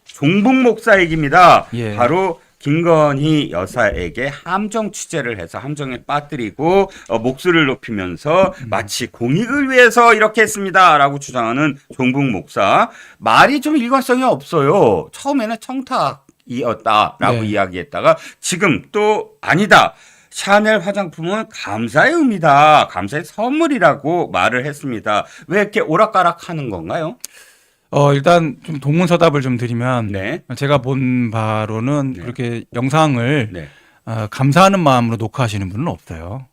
종북 목사 얘기입니다. 예. 바로 김건희 여사에게 함정 취재를 해서 함정에 빠뜨리고 목소리를 높이면서 마치 공익을 위해서 이렇게 했습니다라고 주장하는 종북 목사. 말이 좀 일관성이 없어요. 처음에는 청탁이었다라고 네. 이야기했다가 지금 또 아니다. 샤넬 화장품은 감사의 의미다. 감사의 선물이라고 말을 했습니다. 왜 이렇게 오락가락하는 건가요? 일단 좀 동문서답을 좀 드리면 네. 제가 본 바로는 네. 그렇게 영상을 네. 감사하는 마음으로 녹화하시는 분은 없어요.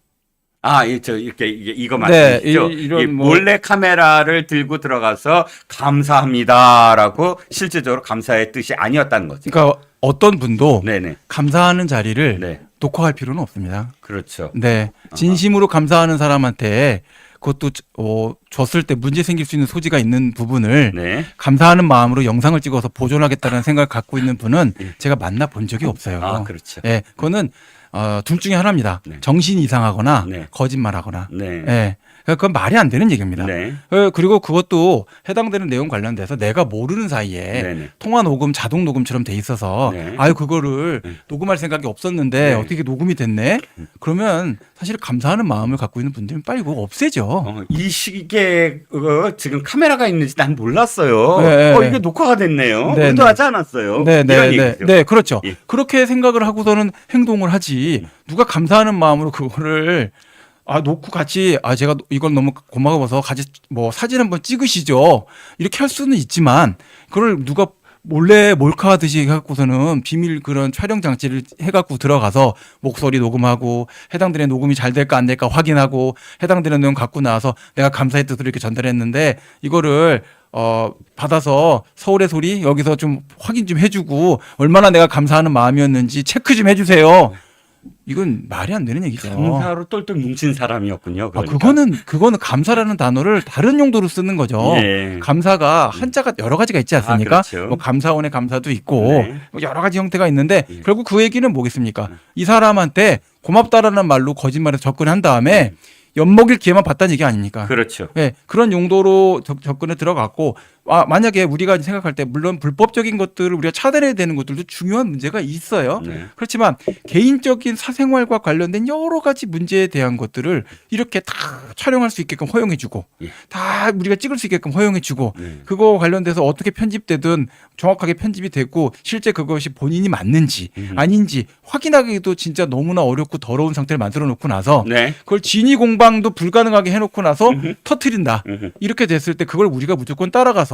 이거 네, 말씀이시죠? 이런 몰래 카메라를 들고 들어가서 감사합니다라고 실제적으로 감사의 뜻이 아니었다는 거죠. 그러니까 어떤 분도 네네. 감사하는 자리를 네. 녹화할 필요는 없습니다. 그렇죠. 네, 진심으로 감사하는 사람한테 그것도 줬을 때 문제 생길 수 있는 소지가 있는 부분을 네. 감사하는 마음으로 영상을 찍어서 보존하겠다는 생각을 갖고 있는 분은 제가 만나본 적이 없어요. 아, 그렇죠. 네, 그거는 둘 중에 하나입니다. 네. 정신이 이상하거나 네. 거짓말하거나. 네. 네. 그건 말이 안 되는 얘기입니다. 네. 그리고 그것도 해당되는 내용 관련돼서 내가 모르는 사이에 네네. 통화 녹음 자동 녹음처럼 돼 있어서 네. 아유 그거를 녹음할 생각이 없었는데 네. 어떻게 녹음이 됐네? 그러면 사실 감사하는 마음을 갖고 있는 분들은 빨리 그거 없애죠. 이 시기에 지금 카메라가 있는지 난 몰랐어요. 네, 네. 이게 녹화가 됐네요. 네, 의도하지 않았어요. 네, 이런 네, 네, 얘기죠. 네, 그렇죠. 예. 그렇게 생각을 하고서는 행동을 하지. 누가 감사하는 마음으로 그거를 놓고 같이 제가 이걸 너무 고마워서 같이 뭐 사진 한번 찍으시죠. 이렇게 할 수는 있지만 그걸 누가 몰래 몰카하듯이 해갖고서는 비밀 그런 촬영 장치를 해갖고 들어가서 목소리 녹음하고 해당되는 녹음이 잘 될까 안 될까 확인하고 해당되는 내용 갖고 나와서 내가 감사의 뜻으로 이렇게 전달했는데 이거를 받아서 서울의 소리 여기서 좀 확인 좀 해주고 얼마나 내가 감사하는 마음이었는지 체크 좀 해주세요. 이건 말이 안 되는 얘기죠. 감사로 똘똘 뭉친 사람이었군요. 그러니까. 그거는 감사라는 단어를 다른 용도로 쓰는 거죠. 예. 감사가 한자가 여러 가지가 있지 않습니까? 그렇죠. 뭐 감사원의 감사도 있고 네. 뭐 여러 가지 형태가 있는데 예. 결국 그 얘기는 뭐겠습니까? 이 사람한테 고맙다라는 말로 거짓말에 접근한 다음에 엿먹일 기회만 봤다는 얘기 아닙니까? 그렇죠. 네, 그런 용도로 접근에 들어갔고 만약에 우리가 생각할 때 물론 불법적인 것들을 우리가 차단해야 되는 것들도 중요한 문제가 있어요. 네. 그렇지만 개인적인 사생활과 관련된 여러 가지 문제에 대한 것들을 이렇게 다 촬영할 수 있게끔 허용해주고 예. 다 우리가 찍을 수 있게끔 허용해주고 네. 그거 관련돼서 어떻게 편집되든 정확하게 편집이 됐고 실제 그것이 본인이 맞는지 아닌지 확인하기도 진짜 너무나 어렵고 더러운 상태를 만들어 놓고 나서 네. 그걸 진위 공방도 불가능하게 해놓고 나서 터트린다. 음흠. 이렇게 됐을 때 그걸 우리가 무조건 따라가서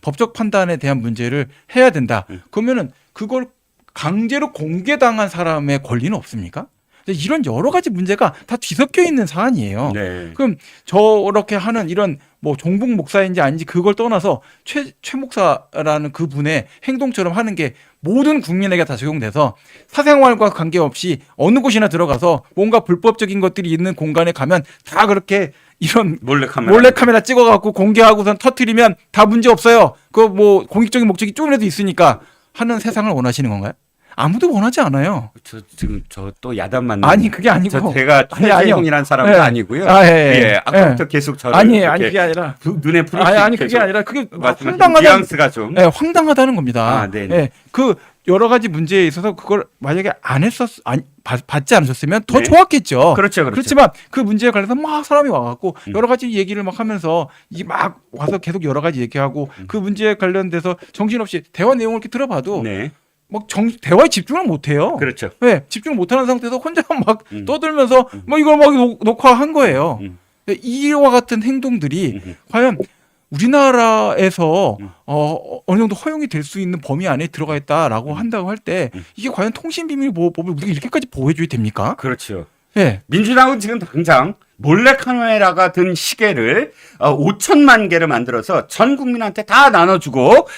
법적 판단에 대한 문제를 해야 된다. 그러면은 그걸 강제로 공개당한 사람의 권리는 없습니까? 이런 여러 가지 문제가 다 뒤섞여 있는 사안이에요. 네. 그럼 저렇게 하는 이런 뭐 종북 목사인지 아닌지 그걸 떠나서 최 목사라는 그 분의 행동처럼 하는 게 모든 국민에게 다 적용돼서 사생활과 관계없이 어느 곳이나 들어가서 뭔가 불법적인 것들이 있는 공간에 가면 다 그렇게 이런 몰래카메라 찍어갖고 공개하고선 터트리면 다 문제 없어요. 그 뭐 공익적인 목적이 조금이라도 있으니까 하는 세상을 원하시는 건가요? 아무도 원하지 않아요. 저 또 야단 맞는. 아니 그게 아니고. 제가 최재형이라는 사람도 네. 아니고요. 예. 아까부터 계속 저를 아니 그게 아니라. 눈에 불이 아니 그게 아니라 그게 황당하다는 뉘앙스가 좀. 네, 황당하다는 겁니다. 네. 네, 그 여러 가지 문제에 있어서 그걸 만약에 받지 않으셨으면 더 네. 좋았겠죠. 그렇죠. 그렇지만 그 문제에 관해서 막 사람이 와갖고 여러 가지 얘기를 막 하면서 막 와서 계속 여러 가지 얘기하고 그 문제에 관련돼서 정신없이 대화 내용을 이렇게 들어봐도 네. 대화에 집중을 못해요. 그렇죠. 네, 집중을 못하는 상태에서 혼자 막 떠들면서 뭐 이걸 막 녹화한 거예요. 이와 같은 행동들이 과연 우리나라에서 어느 정도 허용이 될 수 있는 범위 안에 들어가 있다라고 한다고 할 때 이게 과연 통신비밀보호법을 우리가 이렇게까지 보호해줘야 됩니까? 그렇죠. 네. 민주당은 지금 당장 몰래카메라가 든 시계를 5천만 개를 만들어서 전 국민한테 다 나눠주고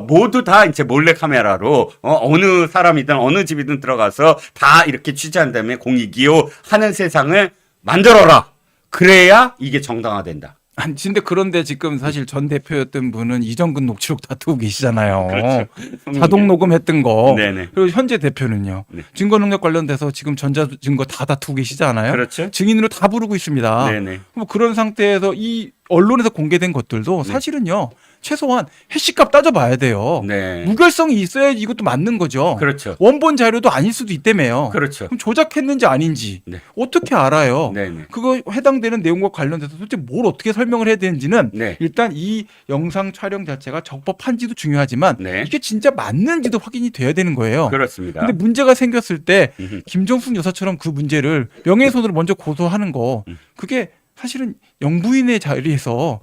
모두 다 이제 몰래카메라로 어느 사람이든 어느 집이든 들어가서 다 이렇게 취재한 다음에 공익이요 하는 세상을 만들어라. 그래야 이게 정당화된다. 아니, 근데 그런데 지금 사실 전 대표였던 분은 이정근 녹취록 다투고 계시잖아요. 그렇죠. 자동 녹음했던 거. 네네. 그리고 현재 대표는요. 네. 증거 능력 관련돼서 지금 전자증거 다 다투고 계시잖아요. 그렇죠. 증인으로 다 부르고 있습니다. 네네. 뭐 그런 상태에서 이 언론에서 공개된 것들도 사실은요. 최소한 해시값 따져봐야 돼요. 네. 무결성이 있어야지 이것도 맞는 거죠. 그렇죠. 원본 자료도 아닐 수도 있다며요. 그렇죠. 그럼 조작했는지 아닌지 네. 어떻게 알아요? 네네. 그거 해당되는 내용과 관련돼서 솔직히 뭘 어떻게 설명을 해야 되는지는 네. 일단 이 영상 촬영 자체가 적법한지도 중요하지만 네. 이게 진짜 맞는지도 확인이 돼야 되는 거예요. 그렇습니다. 근데 문제가 생겼을 때 음흠. 김정숙 여사처럼 그 문제를 명예훼손으로 먼저 고소하는 거 그게 사실은 영부인의 자리에서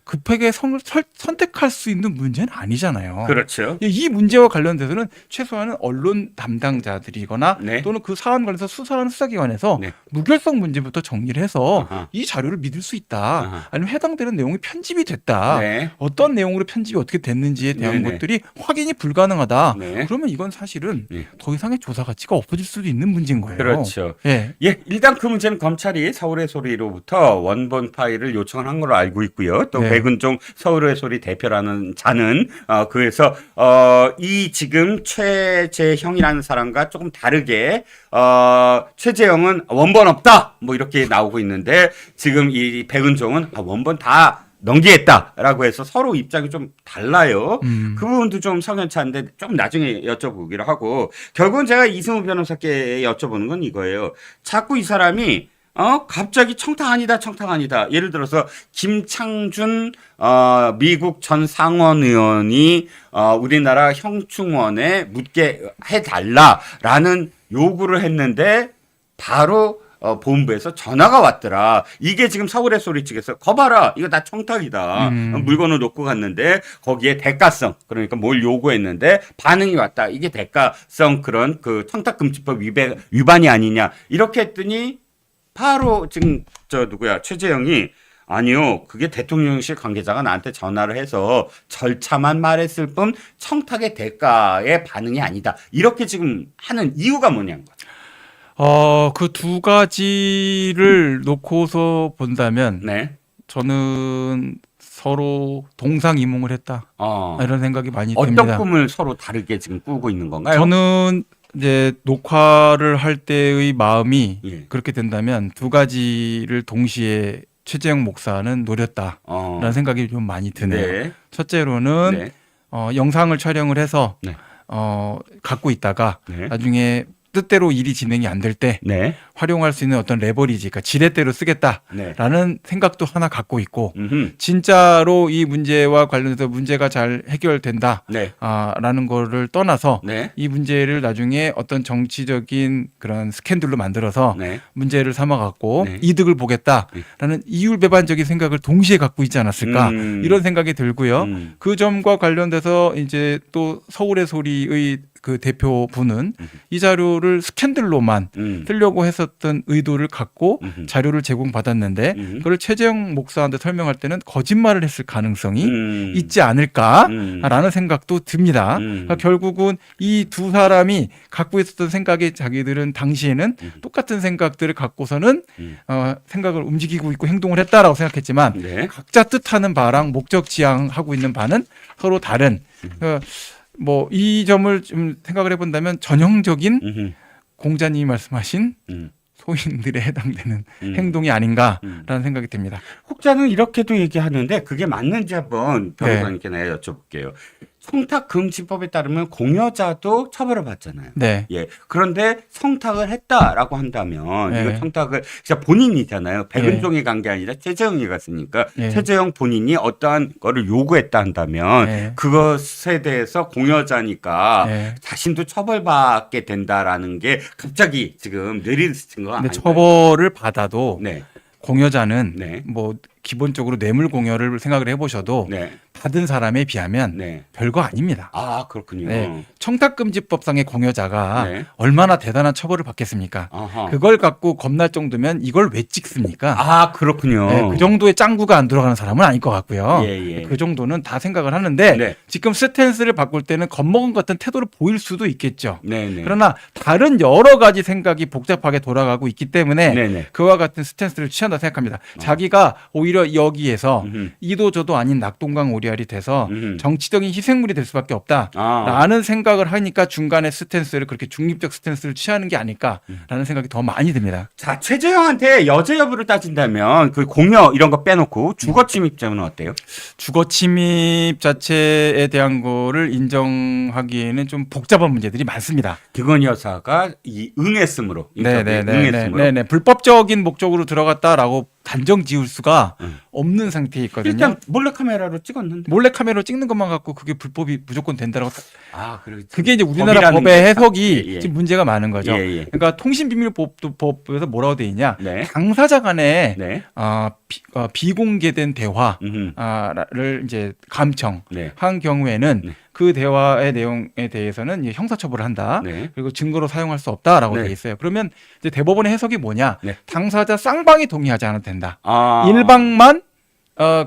급하게 선택할 수 있는 문제는 아니잖아요. 그렇죠. 이 문제와 관련돼서는 최소한은 언론 담당자들이거나 네. 또는 그 사안 관련해서 수사하는 수사기관에서 네. 무결성 문제부터 정리를 해서 아하. 이 자료를 믿을 수 있다. 아하. 아니면 해당되는 내용이 편집이 됐다. 네. 어떤 내용으로 편집이 어떻게 됐는지에 대한 네네. 것들이 확인이 불가능하다. 네. 그러면 이건 사실은 네. 더 이상의 조사 가치가 없어질 수도 있는 문제인 거예요. 그렇죠. 예. 예, 일단 그 문제는 검찰이 서울의 소리로부터 원본 파일을 요청을 한 걸로 알고 있고요. 또 네. 백은종 서울의 소리 대표라는 자는 그래서 이 지금 최재형이라는 사람과 조금 다르게 최재형은 원본 없다 뭐 이렇게 나오고 있는데 지금 이 백은종은 원본 다 넘기겠다라고 해서 서로 입장이 좀 달라요. 그 부분도 좀 석연찮은데 좀 나중에 여쭤보기로 하고 결국은 제가 이승우 변호사께 여쭤보는 건 이거예요. 자꾸 이 사람이 갑자기 청탁 아니다. 예를 들어서 김창준 미국 전 상원 의원이 우리나라 형충원에 묻게 해달라라는 요구를 했는데 바로 본부에서 전화가 왔더라. 이게 지금 서울의 소리 측에서 거봐라. 이거 다 청탁이다. 물건을 놓고 갔는데 거기에 대가성 그러니까 뭘 요구했는데 반응이 왔다. 이게 대가성 그런 그 청탁금지법 위반이 아니냐. 이렇게 했더니 바로 지금 최재형이 아니요. 그게 대통령실 관계자가 나한테 전화를 해서 절차만 말했을 뿐 청탁의 대가의 반응이 아니다. 이렇게 지금 하는 이유가 뭐냐는 거죠. 그 두 가지를 놓고서 본다면 네. 저는 서로 동상이몽을 했다. 이런 생각이 많이 듭니다. 어떤 꿈을 서로 다르게 지금 꾸고 있는 건가요? 저는 이제 녹화를 할 때의 마음이 예. 그렇게 된다면 두 가지를 동시에 최재형 목사는 노렸다라는 생각이 좀 많이 드네요. 네. 첫째로는 네. 영상을 촬영을 해서 네. 갖고 있다가 네. 나중에 뜻대로 일이 진행이 안 될 때 네. 활용할 수 있는 어떤 레버리지, 그러니까 지렛대로 쓰겠다라는 네. 생각도 하나 갖고 있고 음흠. 진짜로 이 문제와 관련해서 문제가 잘 해결된다. 네. 라는 거를 떠나서 네. 이 문제를 나중에 어떤 정치적인 그런 스캔들로 만들어서 네. 문제를 삼아갖고 네. 이득을 보겠다라는 이율배반적인 생각을 동시에 갖고 있지 않았을까 이런 생각이 들고요. 그 점과 관련돼서 이제 또 서울의 소리의 그 대표분은 이 자료를 스캔들로만 쓰려고 했었던 의도를 갖고 자료를 제공받았는데 그걸 최재형 목사한테 설명할 때는 거짓말을 했을 가능성이 있지 않을까라는 생각도 듭니다. 그러니까 결국은 이 두 사람이 갖고 있었던 생각이 자기들은 당시에는 똑같은 생각들을 갖고서는 생각을 움직이고 있고 행동을 했다라고 생각했지만 네. 각자 뜻하는 바랑 목적 지향하고 있는 바는 서로 다른 뭐 이 점을 좀 생각을 해본다면 전형적인 공자님이 말씀하신 소인들에 해당되는 행동이 아닌가라는 생각이 듭니다. 혹자는 이렇게도 얘기하는데 그게 맞는지 한번 변호사님께 내가 여쭤볼게요. 청탁금지법에 따르면 공여자도 처벌을 받잖아요. 네. 예. 그런데 청탁을 했다라고 한다면 네. 이거 청탁을 진짜 본인이잖아요. 백은종이 간 게 아니라 최재형이 갔으니까 네. 최재형 본인이 어떠한 거를 요구했다 한다면 네. 그것에 대해서 공여자니까 네. 자신도 처벌받게 된다라는 게 갑자기 지금 내리스친 거 근데 아닌가요? 처벌을 받아도 네. 공여자는 네. 뭐 기본적으로 뇌물 공여를 생각을 해보셔도 네. 받은 사람에 비하면 네. 별거 아닙니다. 아, 그렇군요. 네. 청탁금지법상의 공여자가 네. 얼마나 대단한 처벌을 받겠습니까? 아하. 그걸 갖고 겁날 정도면 이걸 왜 찍습니까? 아, 그렇군요. 네, 그 정도의 짱구가 안 들어가는 사람은 아닐 것 같고요. 예, 예. 그 정도는 다 생각을 하는데 네. 지금 스탠스를 바꿀 때는 겁먹은 것 같은 태도를 보일 수도 있겠죠. 네네. 그러나 다른 여러 가지 생각이 복잡하게 돌아가고 있기 때문에 네네. 그와 같은 스탠스를 취한다 생각합니다. 자기가 오히려 오히려 여기에서 음흠. 이도저도 아닌 낙동강 오리알이 돼서 음흠. 정치적인 희생물이 될 수밖에 없다라는 생각을 하니까 중간에 스탠스를 그렇게 중립적 스탠스를 취하는 게 아닐까라는 생각이 더 많이 듭니다. 자, 최재형한테 여죄 여부를 따진다면 그 공여 이런 거 빼놓고 주거 침입죄는 어때요? 주거 침입 자체에 대한 거를 인정하기에는 좀 복잡한 문제들이 많습니다. 김건희 여사가 이 응했으므로 인터뷰에 응했으므로 네네. 불법적인 목적으로 들어갔다라고 단정 지을 수가 없는 상태에 있거든요. 일단 몰래카메라로 찍었는데. 몰래카메라로 찍는 것만 갖고 그게 불법이 무조건 된다라고. 그렇지. 그게 이제 우리나라 법이라는 법의 게 해석이 예, 예. 지금 문제가 많은 거죠. 예, 예. 그러니까 통신비밀법에서 뭐라고 돼 있냐? 네. 당사자 간에 네. 비공개된 대화를 이제 감청한 경우에는 그 대화의 내용에 대해서는 이제 형사처벌을 한다. 네. 그리고 증거로 사용할 수 없다라고 네. 돼 있어요. 그러면 이제 대법원의 해석이 뭐냐? 네. 당사자 쌍방이 동의하지 않아도 된다. 아. 일방만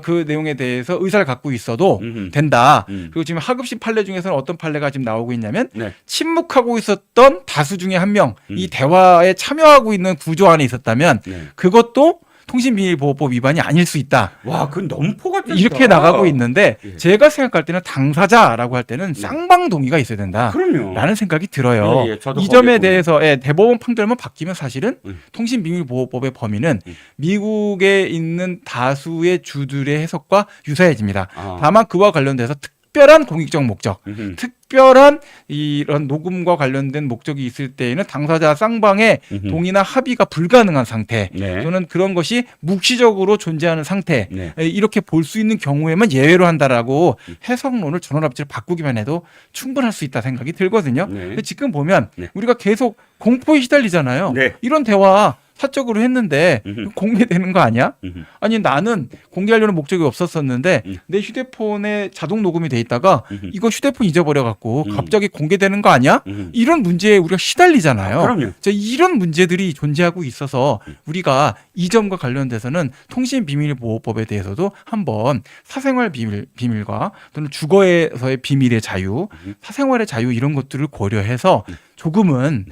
그 내용에 대해서 의사를 갖고 있어도 된다. 그리고 지금 하급식 판례 중에서는 어떤 판례가 지금 나오고 있냐면 네. 침묵하고 있었던 다수 중에 한 명 이 대화에 참여하고 있는 구조 안에 있었다면 네. 그것도 통신비밀보호법 위반이 아닐 수 있다. 와, 그 넘포 같은 이렇게 나가고 있는데 예. 제가 생각할 때는 당사자라고 할 때는 쌍방 동의가 있어야 된다. 그럼요. 라는 생각이 들어요. 예, 예, 저도 이 점에 거기에 대해서 대법원 판결만 바뀌면 사실은 통신비밀보호법의 범위는 미국에 있는 다수의 주들의 해석과 유사해집니다. 다만 그와 관련돼서 특별한 공익적 목적, 특별한 이런 녹음과 관련된 목적이 있을 때에는 당사자 쌍방의 동의나 합의가 불가능한 상태 네. 또는 그런 것이 묵시적으로 존재하는 상태 네. 이렇게 볼 수 있는 경우에만 예외로 한다라고 해석론을 전원합치를 바꾸기만 해도 충분할 수 있다 생각이 들거든요. 네. 근데 지금 보면 네. 우리가 계속 공포에 시달리잖아요. 네. 이런 대화 사적으로 했는데 공개되는 거 아니야? 아니 나는 공개하려는 목적이 없었었는데 내 휴대폰에 자동 녹음이 돼 있다가 이거 휴대폰 잊어버려 갖고 갑자기 공개되는 거 아니야? 이런 문제에 우리가 시달리잖아요. 그럼요. 자, 이런 문제들이 존재하고 있어서 우리가 이 점과 관련돼서는 통신비밀보호법에 대해서도 한번 사생활 비밀과 또는 주거에서의 비밀의 자유, 사생활의 자유 이런 것들을 고려해서 조금은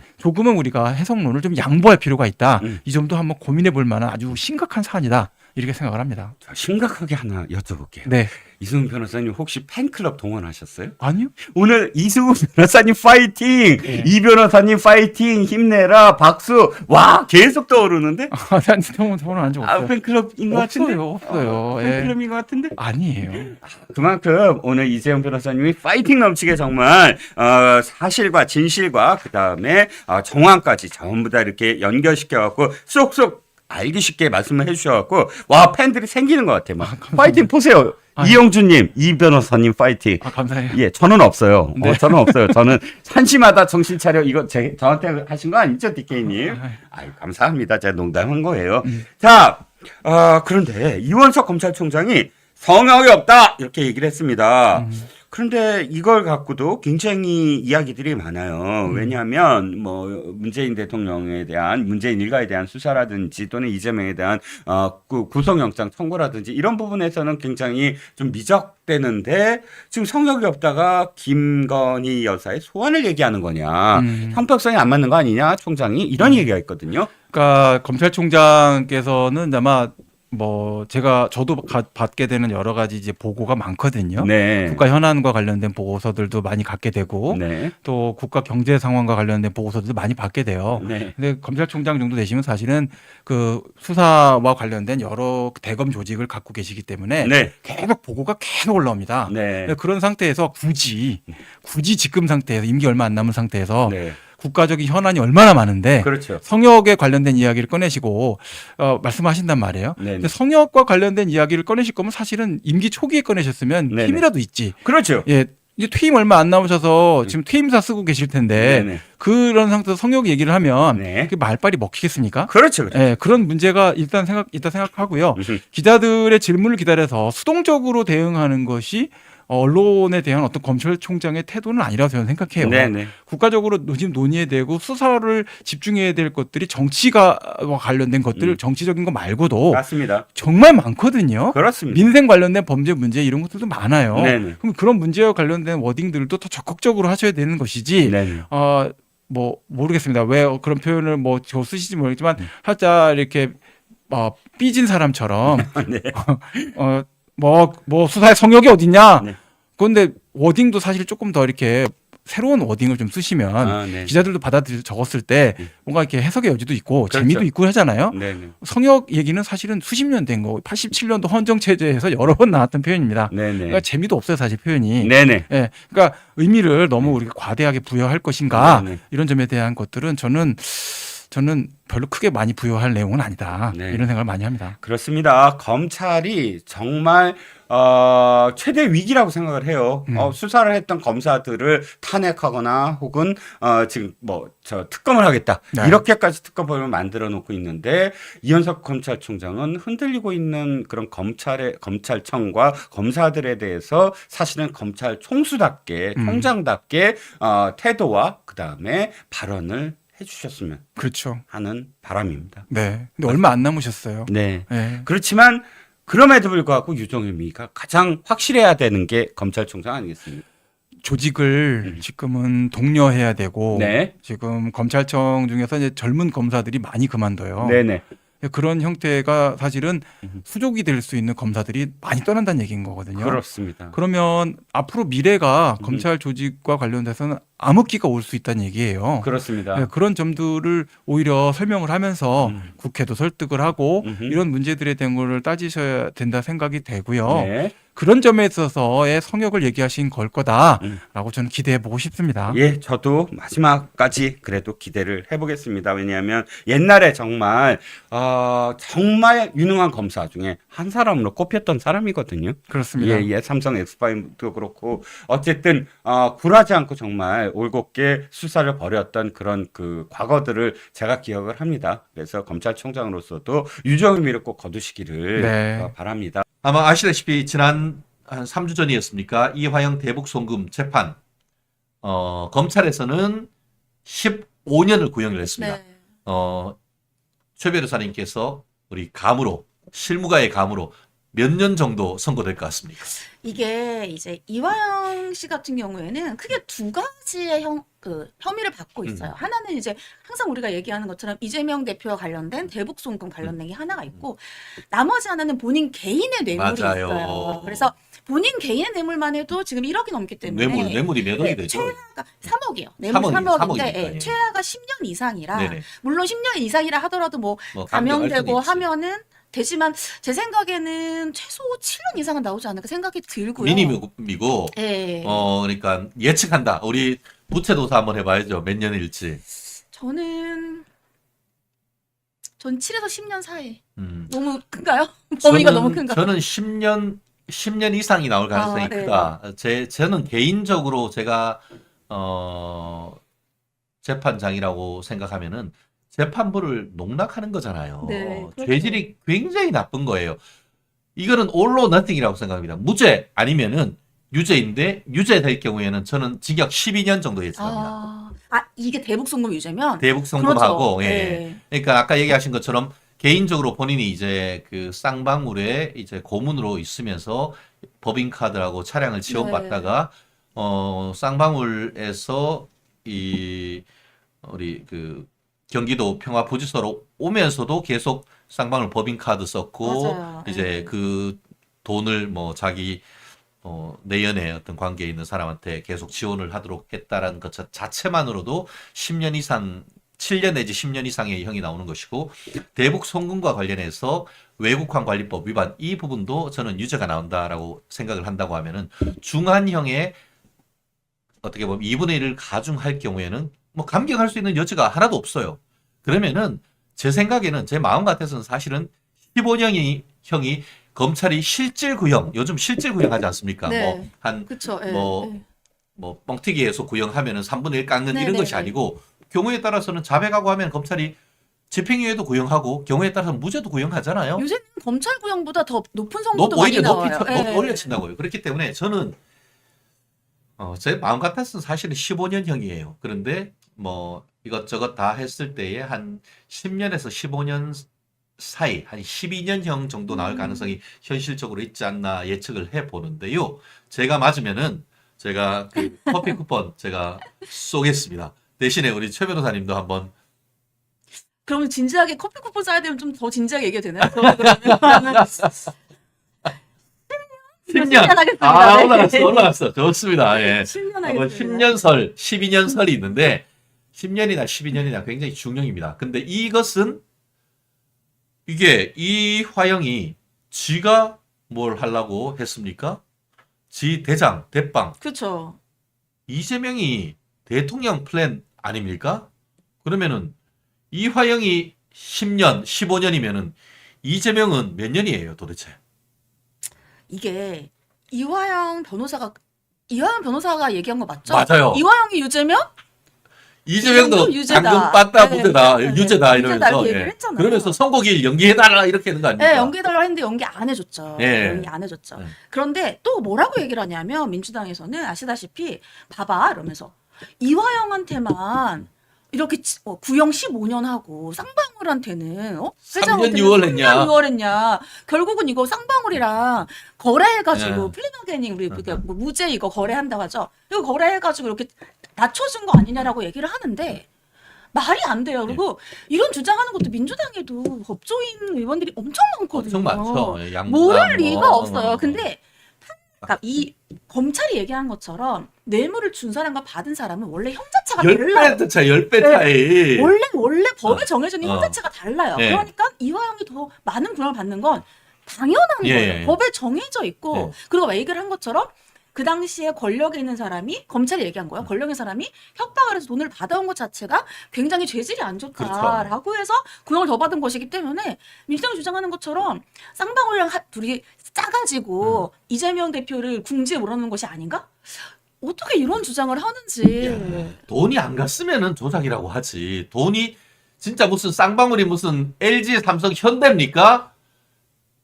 우리가 해석론을 좀 양보할 필요가 있다. 이 점도 한번 고민해 볼 만한 아주 심각한 사안이다. 이렇게 생각을 합니다. 자, 심각하게 하나 여쭤볼게요. 네. 이승훈 변호사님 혹시 팬클럽 동원하셨어요? 아니요. 오늘 이승훈 변호사님 파이팅! 네. 이 변호사님 파이팅! 힘내라! 박수! 와, 계속 떠오르는데? 난 통화 안적 없어요. 팬클럽인 것 같은데? 없어요. 팬클럽인 것 같은데? 아니에요. 그만큼 오늘 이재용 변호사님이 파이팅 넘치게 정말 사실과 진실과 그 다음에 정황까지 전부 다 이렇게 연결시켜갖고 쏙쏙 알기 쉽게 말씀을 해주셔갖고 와 팬들이 생기는 것 같아요. 막 파이팅 보세요. 이영주님, 이 변호사님 파이팅. 감사해요. 예, 저는 없어요. 네. 저는 없어요. 저는 한시마다 정신 차려 이거 저한테 하신 거 아니죠, DK님? 아유, 감사합니다. 제가 농담한 거예요. 자, 그런데 이원석 검찰총장이 성역이 없다 이렇게 얘기를 했습니다. 그런데 이걸 갖고도 굉장히 이야기들이 많아요. 왜냐하면 뭐 문재인 대통령에 대한 문재인 일가에 대한 수사라든지 또는 이재명에 대한 구속영장 청구라든지 이런 부분에서는 굉장히 좀 미적되는데 지금 성역이 없다가 김건희 여사의 소환을 얘기하는 거냐, 형평성이 안 맞는 거 아니냐, 총장이 이런 얘기가 있거든요. 그러니까 검찰총장께서는 아마 저도 받게 되는 여러 가지 이제 보고가 많거든요. 네. 국가 현안과 관련된 보고서들도 많이 갖게 되고 네. 또 국가 경제 상황과 관련된 보고서들도 많이 받게 돼요. 네. 근데 검찰총장 정도 되시면 사실은 그 수사와 관련된 여러 대검 조직을 갖고 계시기 때문에 네. 계속 보고가 계속 올라옵니다. 네. 그런 상태에서 굳이 지금 상태에서 임기 얼마 안 남은 상태에서 네. 국가적인 현안이 얼마나 많은데 그렇죠. 성역에 관련된 이야기를 꺼내시고 말씀하신단 말이에요. 네네. 근데 성역과 관련된 이야기를 꺼내실 거면 사실은 임기 초기에 꺼내셨으면 네네. 힘이라도 있지. 그렇죠. 예. 이제 퇴임 얼마 안 남으셔서 지금 퇴임사 쓰고 계실 텐데 네네. 그런 상태에서 성역 얘기를 하면 네. 그 말빨이 먹히겠습니까? 그렇죠. 그렇죠. 예, 그런 문제가 있다 생각하고요. 기자들의 질문을 기다려서 수동적으로 대응하는 것이 언론에 대한 어떤 검찰총장의 태도는 아니라고 저는 생각해요. 네네. 국가적으로 지금 논의해야 되고 수사를 집중해야 될 것들이 정치가 관련된 것들, 정치적인 거 말고도 맞습니다. 정말 많거든요. 그렇습니다. 민생 관련된 범죄 문제 이런 것들도 많아요. 네네. 그럼 그런 문제와 관련된 워딩들도 더 적극적으로 하셔야 되는 것이지. 네네. 모르겠습니다. 왜 그런 표현을 쓰시지 모르겠지만 살짝 이렇게 삐진 사람처럼 네. 뭐 수사의 성역이 어딨냐? 네. 그런데 워딩도 사실 조금 더 이렇게 새로운 워딩을 좀 쓰시면 네. 기자들도 적었을 때 뭔가 이렇게 해석의 여지도 있고 그렇죠. 재미도 있고 하잖아요. 네네. 성역 얘기는 사실은 수십 년 된 거, 87년도 헌정 체제에서 여러 번 나왔던 표현입니다. 네네. 그러니까 재미도 없어요, 사실 표현이. 네네. 예, 그러니까 의미를 너무 우리가 과대하게 부여할 것인가 네네. 이런 점에 대한 것들은 저는 별로 크게 많이 부여할 내용은 아니다. 네. 이런 생각을 많이 합니다. 그렇습니다. 검찰이 정말 최대 위기라고 생각을 해요. 수사를 했던 검사들을 탄핵하거나 혹은 지금 특검을 하겠다. 네. 이렇게까지 특검을 만들어 놓고 있는데 이현석 검찰총장은 흔들리고 있는 그런 검찰청과 검사들에 대해서 사실은 검찰 총수답게 총장답게 태도와 그다음에 발언을 해주셨으면 그렇죠. 하는 바람입니다. 네. 근데 얼마 안 남으셨어요. 네. 네. 그렇지만 그럼에도 불구하고 유정일미가 가장 확실해야 되는 게 검찰총장 아니겠습니까? 조직을 지금은 독려해야 되고 네. 지금 검찰청 중에서 이제 젊은 검사들이 많이 그만둬요. 네네. 그런 형태가 사실은 수족이 될 수 있는 검사들이 많이 떠난다는 얘기인 거거든요. 그렇습니다. 그러면 앞으로 미래가 검찰 조직과 관련돼서는 암흑기가 올 수 있다는 얘기예요. 그렇습니다. 네, 그런 점들을 오히려 설명을 하면서 국회도 설득을 하고 이런 문제들에 대한 거를 따지셔야 된다 생각이 되고요. 네. 그런 점에 있어서의 성역을 얘기하신 걸 거다라고 저는 기대해 보고 싶습니다. 예, 저도 마지막까지 그래도 기대를 해보겠습니다. 왜냐하면 옛날에 정말 유능한 검사 중에 한 사람으로 꼽혔던 사람이거든요. 그렇습니다. 예, 삼성 엑스파일도 그렇고 어쨌든 굴하지 않고 정말 올곧게 수사를 벌였던 그런 그 과거들을 제가 기억을 합니다. 그래서 검찰총장으로서도 유정의미를 꼭 거두시기를 네. 바랍니다. 아마 아시다시피 지난 한 3주 전이었습니까? 이화영 대북 송금 재판 검찰에서는 15년을 구형을 했습니다. 네. 최 변호사님께서 우리 감으로 실무가의 감으로 몇 년 정도 선고될 것 같습니까? 이게 이제 이화영 씨 같은 경우에는 크게 두 가지의 혐의를 받고 있어요. 하나는 이제 항상 우리가 얘기하는 것처럼 이재명 대표와 관련된 대북 송금 관련된 게 하나가 있고 나머지 하나는 본인 개인의 뇌물이 맞아요. 있어요. 그래서 본인 개인의 뇌물만 해도 지금 1억이 넘기 때문에 뇌물이 몇 억이 되죠? 최하가 3억이요. 뇌물 3억인데 3억이니까. 최하가 10년 이상이라 네네. 물론 10년 이상이라 하더라도 뭐 감경할 수는 감형되고 있지. 하면은 되지만 제 생각에는 최소 7년 이상은 나오지 않을까 생각이 들고요. 미니미고 예. 그러니까 예측한다. 우리 부채도사 한번 해봐야죠. 몇 년일지. 전 7에서 10년 사이. 음. 너무 큰가요? 범위가 너무 큰가요? 저는 10년 이상이 나올 가능성이 네. 크다. 저는 개인적으로 제가 재판장이라고 생각하면은 재판부를 농락하는 거잖아요. 네, 그렇죠. 죄질이 굉장히 나쁜 거예요. 이거는 all or nothing이라고 생각합니다. 무죄 아니면은 유죄인데 유죄 될 경우에는 저는 징역 12년 정도 예측합니다. 이게 대북 송금 유죄면 대북 송금하고 그렇죠. 예. 네. 그러니까 아까 얘기하신 것처럼 개인적으로 본인이 이제 그 쌍방울에 이제 고문으로 있으면서 법인카드라고 차량을 지원받다가 쌍방울에서 우리 그 경기도 평화부지소로 오면서도 계속 쌍방울 법인카드 썼고 맞아요. 이제 네. 그 돈을 뭐 자기 내연의 어떤 관계에 있는 사람한테 계속 지원을 하도록 했다라는 것 자체만으로도 10년 이상 7년 내지 10년 이상의 형이 나오는 것이고 대북 송금과 관련해서 외국환 관리법 위반 이 부분도 저는 유죄가 나온다라고 생각을 한다고 하면은 중한형의 어떻게 보면 2분의 1을 가중할 경우에는 뭐 감경할 수 있는 여지가 하나도 없어요. 그러면은 제 생각에는 제 마음 같아서는 사실은 15년이 형이 검찰이 실질구형 요즘 실질구형 하지 않습니까? 네. 뭐 한 그렇죠. 예. 뭐 예. 뭐 뻥튀기해서 구형하면은 3분의 1 깎는 네, 이런 네, 것이 네. 아니고 경우에 따라서는 자백하고 하면 검찰이 집행유예도 구형하고 경우에 따라서 무죄도 구형하잖아요. 요새는 검찰 구형보다 더 높은 선고도 오히려 많이 나와요. 예. 올려친다고요. 그렇기 때문에 저는 제 마음 같아서는 사실은 15년형이에요. 그런데 뭐 이것저것 다 했을 때에 한 10년에서 15년 사이 한 12년형 정도 나올 가능성이 현실적으로 있지 않나 예측을 해 보는데요. 제가 맞으면은 제가 그 커피 쿠폰 제가 쏘겠습니다. 대신에 우리 최 변호사님도 한번 그러면 진지하게 커피 쿠폰 써야 되면 좀 더 진지하게 얘기해도 되나요? 그러면 10년 하겠습니다. 아, 네. 올라갔어. 좋습니다. 예. 10년 한번 하겠습니다. 10년 설, 12년 설이 있는데 10년이나 12년이나 굉장히 중요입니다. 근데 이것은 이게 이화영이 지가 뭘 하려고 했습니까? 지 대장, 대빵. 그렇죠. 이재명이 대통령 플랜 아닙니까? 그러면은 이화영이 10년, 15년이면은 이재명은 몇 년이에요, 도대체? 이게 이화영 변호사가 얘기한 거 맞죠? 맞아요. 이화영이 유죄면 이재명도 유죄다. 당근 빠따 네, 무죄다, 네, 네. 유죄다 유죄다 이러면서 이렇게 예. 얘기를 했잖아요. 그러면서 선고기일 연기해달라 이렇게 하는 거 아닙니까? 네, 연기해달라고 했는데 연기 안 해줬죠. 예. 연기 안 해줬죠. 네. 그런데 또 뭐라고 얘기를 하냐면 민주당에서는 아시다시피 봐봐 이러면서 이화영한테만 이렇게 구형 15년 하고 쌍방울한테는 3년 6월 했냐? 3년 6월 했냐? 결국은 이거 쌍방울이랑 거래해가지고 예. 플리너게닝 우리 뭐 무죄 이거 거래한다고 하죠. 이거 거래해가지고 이렇게 낮춰준 거 아니냐라고 얘기를 하는데 말이 안 돼요. 그리고 이런 주장하는 것도 민주당에도 법조인 의원들이 엄청 많거든요. 엄청 많죠. 예, 양반 모를 리가 뭐, 없어요. 근데 그러니까 이 검찰이 얘기한 것처럼 뇌물을 준 사람과 받은 사람은 원래 형자차가 달라요. 10배 차이, 10배 네. 차이. 원래 법에 정해져 있는 어. 형자차가 달라요. 네. 그러니까 이화영이 더 많은 구형을 받는 건 당연한 예, 거예요. 예. 법에 정해져 있고 네. 그리고 얘기를 한 것처럼 그 당시에 권력에 있는 사람이 검찰이 얘기한 거예요. 권력의 사람이 협박을 해서 돈을 받아온 것 자체가 굉장히 죄질이 안 좋다라고 해서 구형을 더 받은 것이기 때문에 민주당이 주장하는 것처럼 쌍방울이랑 둘이 짜가지고 이재명 대표를 궁지에 몰아넣는 것이 아닌가? 어떻게 이런 주장을 하는지. 돈이 안 갔으면은 조작이라고 하지. 돈이 진짜 무슨 쌍방울이 무슨 LG, 삼성, 현대입니까?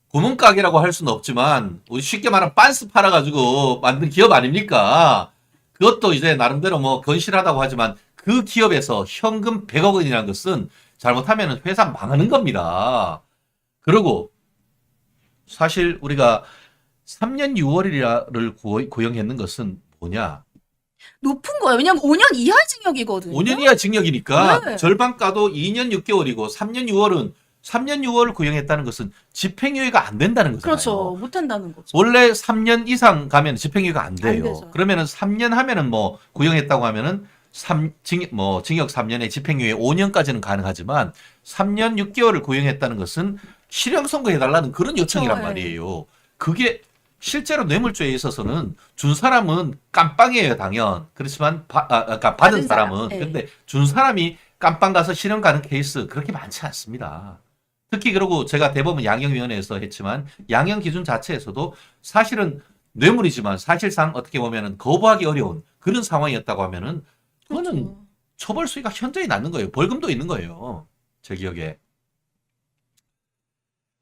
구멍가게라고 할 수는 없지만 우리 쉽게 말하면 빤스 팔아가지고 만든 기업 아닙니까? 그것도 이제 나름대로 뭐 건실하다고 하지만 그 기업에서 현금 100억 원이라는 것은 잘못하면 회사 망하는 겁니다. 그리고 사실 우리가 3년 6월이라를 고용했는 것은 뭐냐? 높은 거예요. 왜냐면 5년 이하 징역이거든요. 5년 이하 징역이니까 네. 절반가도 2년 6개월이고 3년 6월은 3년 6월을 구형했다는 것은 집행유예가 안 된다는 거잖아요. 그렇죠. 못한다는 거죠. 원래 3년 이상 가면 집행유예가 안 안 돼요. 되죠. 그러면은 3년 하면은 뭐 구형했다고 하면은 징역 3년에 집행유예 5년까지는 가능하지만 3년 6개월을 구형했다는 것은 실형 선고해달라는 그런 요청이란 그렇죠. 말이에요. 그게 실제로 뇌물죄에 있어서는 준 사람은 깜빵이에요, 당연. 그렇지만 그러니까 받은 사람은 네. 근데 준 사람이 깜빵 가서 실형 가는 케이스 그렇게 많지 않습니다. 특히 그리고 제가 대법원 양형위원회에서 했지만 양형 기준 자체에서도 사실은 뇌물이지만 사실상 어떻게 보면은 거부하기 어려운 그런 상황이었다고 하면은 그거는 그렇죠. 처벌 수위가 현저히 낮는 거예요. 벌금도 있는 거예요. 제 기억에.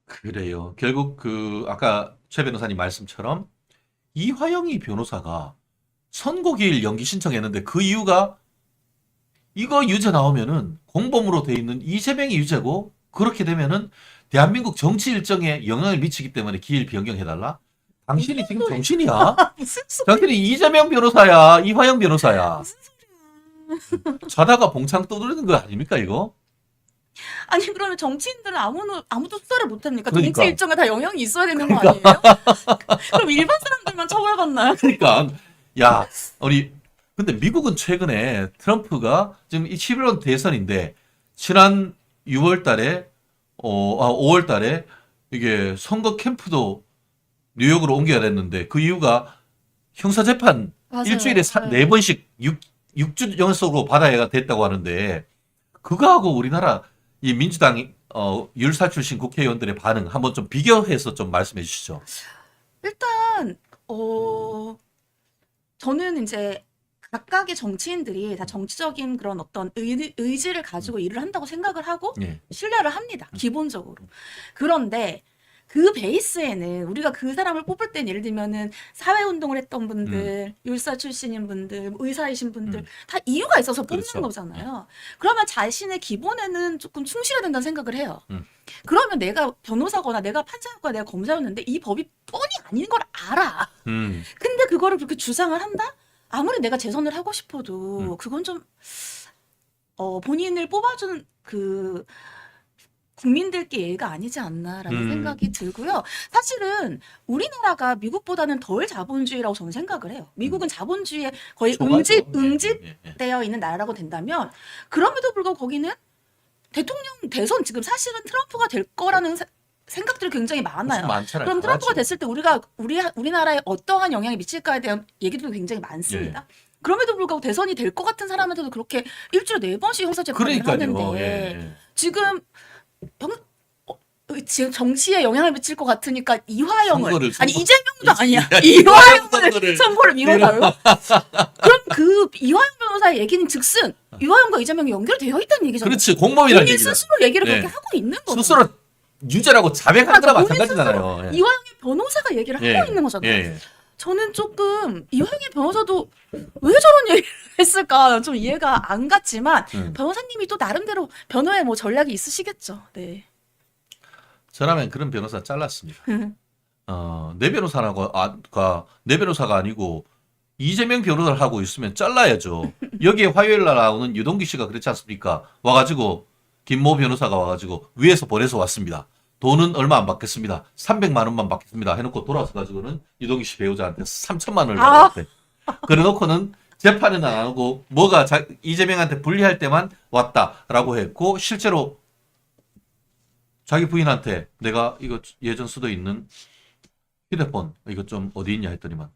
그래요. 결국 그 아까 최 변호사님 말씀처럼 이화영이 변호사가 선고기일 연기 신청했는데 그 이유가 이거 유죄 나오면은 공범으로 돼 있는 이재명이 유죄고 그렇게 되면은 대한민국 정치 일정에 영향을 미치기 때문에 기일 변경해달라? 당신이 지금 정신이야? 무슨 소리? 당신이 이재명 변호사야, 이화영 변호사야. 무슨 소리야? 자다가 봉창 떠드는 거 아닙니까 이거? 아니 그러면 정치인들은 아무도 수사를 못합니까? 그러니까. 정치 일정에 다 영향이 있어야 되는 거 아니에요? 그럼 일반 사람들만 처벌받나요? 그러니까 야 우리 근데 미국은 최근에 트럼프가 지금 이 11월 대선인데 지난 6월달에 5월달에 이게 선거 캠프도 뉴욕으로 옮겨야 됐는데 그 이유가 형사재판 맞아요. 일주일에 네. 4번씩 6주 연속으로 받아야 됐다고 하는데 그거하고 우리나라 이 민주당 율사 출신 국회의원들의 반응 한번 좀 비교해서 좀 말씀해 주시죠. 일단 저는 이제 각각의 정치인들이 다 정치적인 그런 어떤 의지를 가지고 일을 한다고 생각을 하고 예. 신뢰를 합니다. 기본적으로. 그런데 그 베이스에는 우리가 그 사람을 뽑을 땐 예를 들면은 사회운동을 했던 분들, 율사 출신인 분들, 의사이신 분들 다 이유가 있어서 뽑는 그렇죠. 거잖아요. 그러면 자신의 기본에는 조금 충실해야 된다는 생각을 해요. 음. 그러면 내가 변호사거나 내가 판사였거나 내가 검사였는데 이 법이 뻔히 아닌 걸 알아. 근데 그거를 그렇게 주장을 한다? 아무리 내가 재선을 하고 싶어도 그건 좀 본인을 뽑아준 그 국민들께 예의가 아니지 않나라는 생각이 들고요. 사실은 우리나라가 미국보다는 덜 자본주의라고 저는 생각을 해요. 미국은 자본주의에 거의 좁아죠. 응집되어 있는 나라라고 된다면 그럼에도 불구하고 거기는 대통령 대선 지금 사실은 트럼프가 될 거라는 생각들이 굉장히 많아요. 많잖아요. 그럼 트럼프가 강하죠. 됐을 때 우리나라에 어떠한 영향이 미칠까에 대한 얘기도 굉장히 많습니다. 그럼에도 불구하고 대선이 될 것 같은 사람한테도 그렇게 일주일에 4번씩 형사재판을 그러니까요. 하는데 지금 지금 정치에 영향을 미칠 것 같으니까 이화영을 선거를 아니 선거- 이재명도 아니야 이화영 선거를- 이화영을 선거를 미뤄달라. 그럼 그 이화영 변호사의 얘기는 즉슨 이화영과 이재명이 연결되어 있다는 얘기잖아요. 그렇지. 공범이라는 본인 얘기죠. 스스로 얘기를 네. 그렇게 하고 있는 거죠. 스스로 유죄라고 자백한 거나 본인 마찬가지잖아요. 스스로 이화영의 변호사가 얘기를 예. 하고 있는 거잖아요. 예. 저는 조금 이화영의 변호사도 왜 저런 얘기를 했을까 좀 이해가 안 갔지만 변호사님이 또 나름대로 변호에 뭐 전략이 있으시겠죠. 네. 저라면 그런 변호사 잘랐습니다. 내 변호사가 아니고 이재명 변호사를 하고 있으면 잘라야죠. 여기에 화요일 날 나오는 유동규 씨가 그렇지 않습니까? 와가지고 김모 변호사가 와가지고 위에서 보내서 왔습니다. 돈은 얼마 안 받겠습니다. 300만 원만 받겠습니다. 해놓고 돌아서 가지고는 유동규 씨 배우자한테 3천만 원을 받았대. 그래놓고는 재판은 안 하고 뭐가 이재명한테 불리할 때만 왔다라고 했고 실제로 자기 부인한테 내가 이거 예전 수도 있는 휴대폰 이거 좀 어디 있냐 했더니만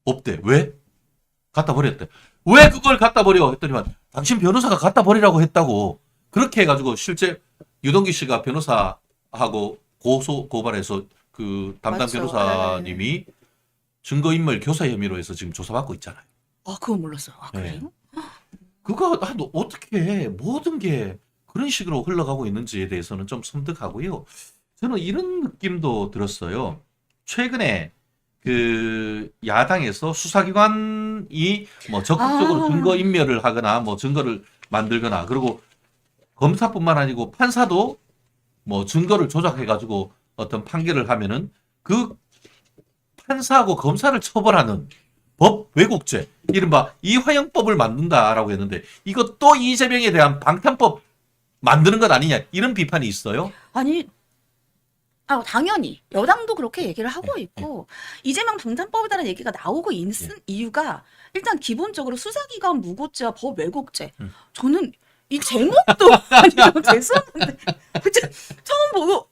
없대. 왜? 갖다 버렸대. 왜 그걸 갖다 버려? 했더니만 당신 변호사가 갖다 버리라고 했다고. 그렇게 해가지고 실제 유동규 씨가 변호사하고 고발해서 그 담당 맞죠. 변호사님이 증거인멸 교사 혐의로 해서 지금 조사받고 있잖아요. 아 그건 몰랐어요. 아 네. 그래요? 그거 너 어떻게 모든 게 그런 식으로 흘러가고 있는지에 대해서는 좀 섬뜩하고요. 저는 이런 느낌도 들었어요. 최근에 그 야당에서 수사기관이 뭐 적극적으로 증거 인멸을 하거나 뭐 증거를 만들거나 그리고 검사뿐만 아니고 판사도 뭐 증거를 조작해가지고 어떤 판결을 하면은 그 판사하고 검사를 처벌하는 법 왜곡죄 이른바 이화영법을 만든다라고 했는데 이것도 이재명에 대한 방탄법 만드는 것 아니냐 이런 비판이 있어요. 아니 당연히 여당도 그렇게 얘기를 하고 있고 이재명 방탄법이라는 얘기가 나오고 있는 이유가 일단 기본적으로 수사기관 무고죄와 법 왜곡죄 저는 이 제목도 아니요 죄송한데 처음 보고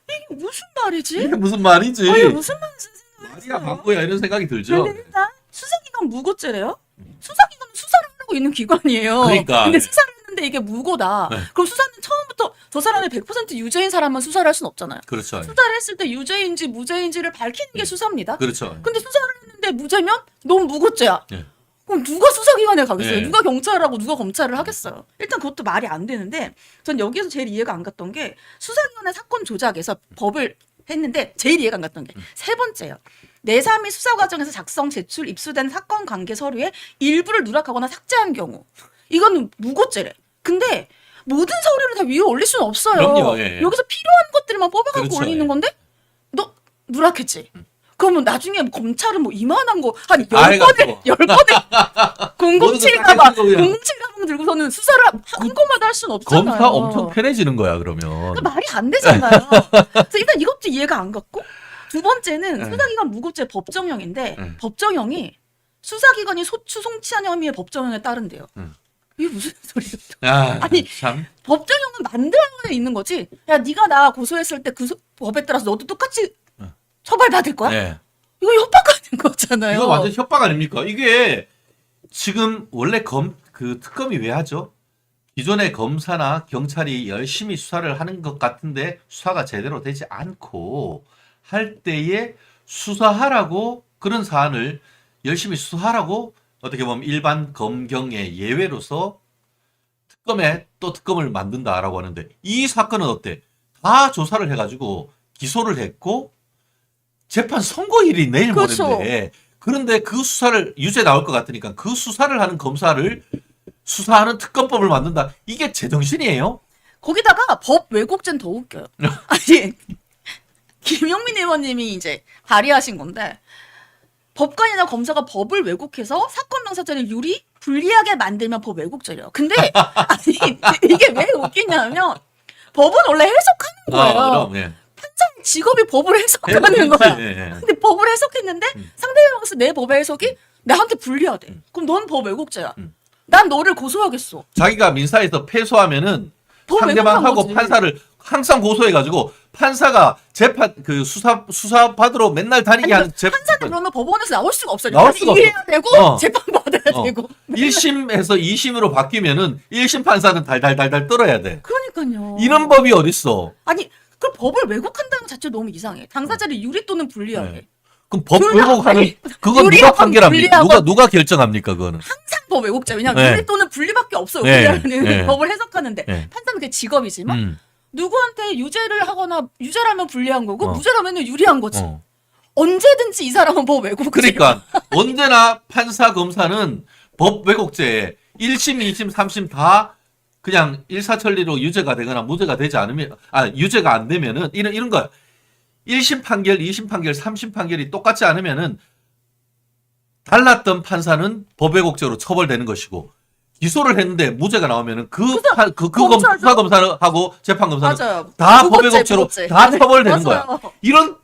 이게 무슨 말이지? 이게 무슨 말이지? 이게 무슨 말인지 말이야 생각했어요. 바보야 이런 생각이 들죠. 근데 일단 수사기관 무고죄래요? 수사기관은 수사를 하고 있는 기관이에요. 그러니까. 근데 수사를 했는데 이게 무고다. 네. 그럼 수사는 처음부터 저 사람이 100% 유죄인 사람만 수사를 할 수는 없잖아요. 그렇죠. 수사를 했을 때 유죄인지 무죄인지를 밝히는 게 수사입니다. 그렇죠. 근데 수사를 했는데 무죄면 넌 무고죄야. 네. 그럼 누가 수사기관에 가겠어요? 네. 누가 경찰을 하고 누가 검찰을 하겠어요? 일단 그것도 말이 안 되는데 전 여기에서 제일 이해가 안 갔던 게 수사기관의 사건 조작에서 법을 했는데 제일 이해가 안 갔던 게 세 번째요. 내3의 수사 과정에서 작성, 제출, 입수된 사건 관계 서류의 일부를 누락하거나 삭제한 경우 이건 무고죄래. 근데 모든 서류를 다 위에 올릴 수는 없어요. 그럼요, 예. 여기서 필요한 것들만 뽑아갖고 그렇죠, 올리는 예. 건데 너 누락했지. 그러면 나중에 검찰은 뭐 이만한 거 한 다 10번에 해가지고. 007 모든 가방 거 그냥. 007 가방 들고서는 수사를 한 것마다 할 수는 없잖아요. 검사 엄청 편해지는 거야 그러면. 그 말이 안 되잖아요. 그래서 일단 이것도 이해가 안 갔고 두 번째는 수사기관 무고죄 법정형인데 법정형이 수사기관이 소추 송치한 혐의의 법정형에 따른대요. 이게 무슨 소리예요? 아니, 참. 법정형은 만들어내 있는 거지. 야 네가 나 고소했을 때 그 법에 따라서 너도 똑같이 처벌받을 거야? 네. 이거 협박하는 거잖아요. 이거 완전 협박 아닙니까? 이게 지금 원래 그 특검이 왜 하죠? 기존의 검사나 경찰이 열심히 수사를 하는 것 같은데 수사가 제대로 되지 않고 할 때에 수사하라고 그런 사안을 열심히 수사하라고 어떻게 보면 일반 검경의 예외로서 특검에 또 특검을 만든다라고 하는데 이 사건은 어때? 다 조사를 해가지고 기소를 했고 재판 선고일이 내일 그렇죠. 모레인데 그런데 그 수사를 유죄 나올 것 같으니까 그 수사를 하는 검사를 수사하는 특검법을 만든다. 이게 제정신이에요? 거기다가 법 왜곡죄는 더 웃겨요. 아니 김영민 의원님이 이제 발의하신 건데 법관이나 검사가 법을 왜곡해서 사건 당사자를 유리 불리하게 만들면 법 왜곡죄래요. 근데 아니 이게 왜 웃기냐면 법은 원래 해석하는 거예요. 그럼, 예. 판사의 직업이 법을 해석하는 거야. 예, 예. 근데 법을 해석했는데 상대방에서 내 법의 해석이 나한테 불리하대. 그럼 넌 법 왜곡죄야. 난 너를 고소하겠어. 자기가 민사에서 패소하면은 법 상대방하고 왜곡한 거지. 판사를 항상 고소해가지고 판사가 재판 그 수사 받으러 맨날 다니게 하는 판사는 그러면 법원에서 나올 수가 없어요. 나올 수가 없어. 일해야 되고 어. 재판 받아야 어. 되고. 1심에서 2심으로 바뀌면은 1심 판사는 달달달달 떨어야 돼. 그러니까요. 이런 법이 어딨어? 아니 그 법을 왜곡한다는 것 자체 너무 이상해. 당사자를 유리 또는 불리하게. 네. 그럼 법 둘 다- 왜곡하는 아니, 그건 누가 유리하건 판결합니까? 불리하건 누가 결정합니까? 그거는. 항상 법 왜곡죄. 왜냐면 네. 유리 또는 불리밖에 없어요. 네. 우리나라는 네. 법을 해석하는데 네. 판사는 그게 직업이지만 음. 누구한테 유죄를 하거나 유죄라면 불리한 거고 어. 무죄라면 유리한 거지. 어. 언제든지 이 사람은 법 왜곡죄. 그러니까 언제나 판사 검사는 법 왜곡죄에 1심, 2심, 3심 다 그냥 일사천리로 유죄가 되거나 무죄가 되지 않으면 유죄가 안 되면은 이런 거야. 1심 판결, 2심 판결, 3심 판결이 똑같지 않으면은 달랐던 판사는 법 왜곡죄로 처벌되는 것이고 기소를 했는데 무죄가 나오면은 검사죠. 수사 검사하고 재판 검사는 맞아요. 다 법 무고죄, 왜곡죄로 무고죄. 다 처벌되는 맞아요. 거야. 이런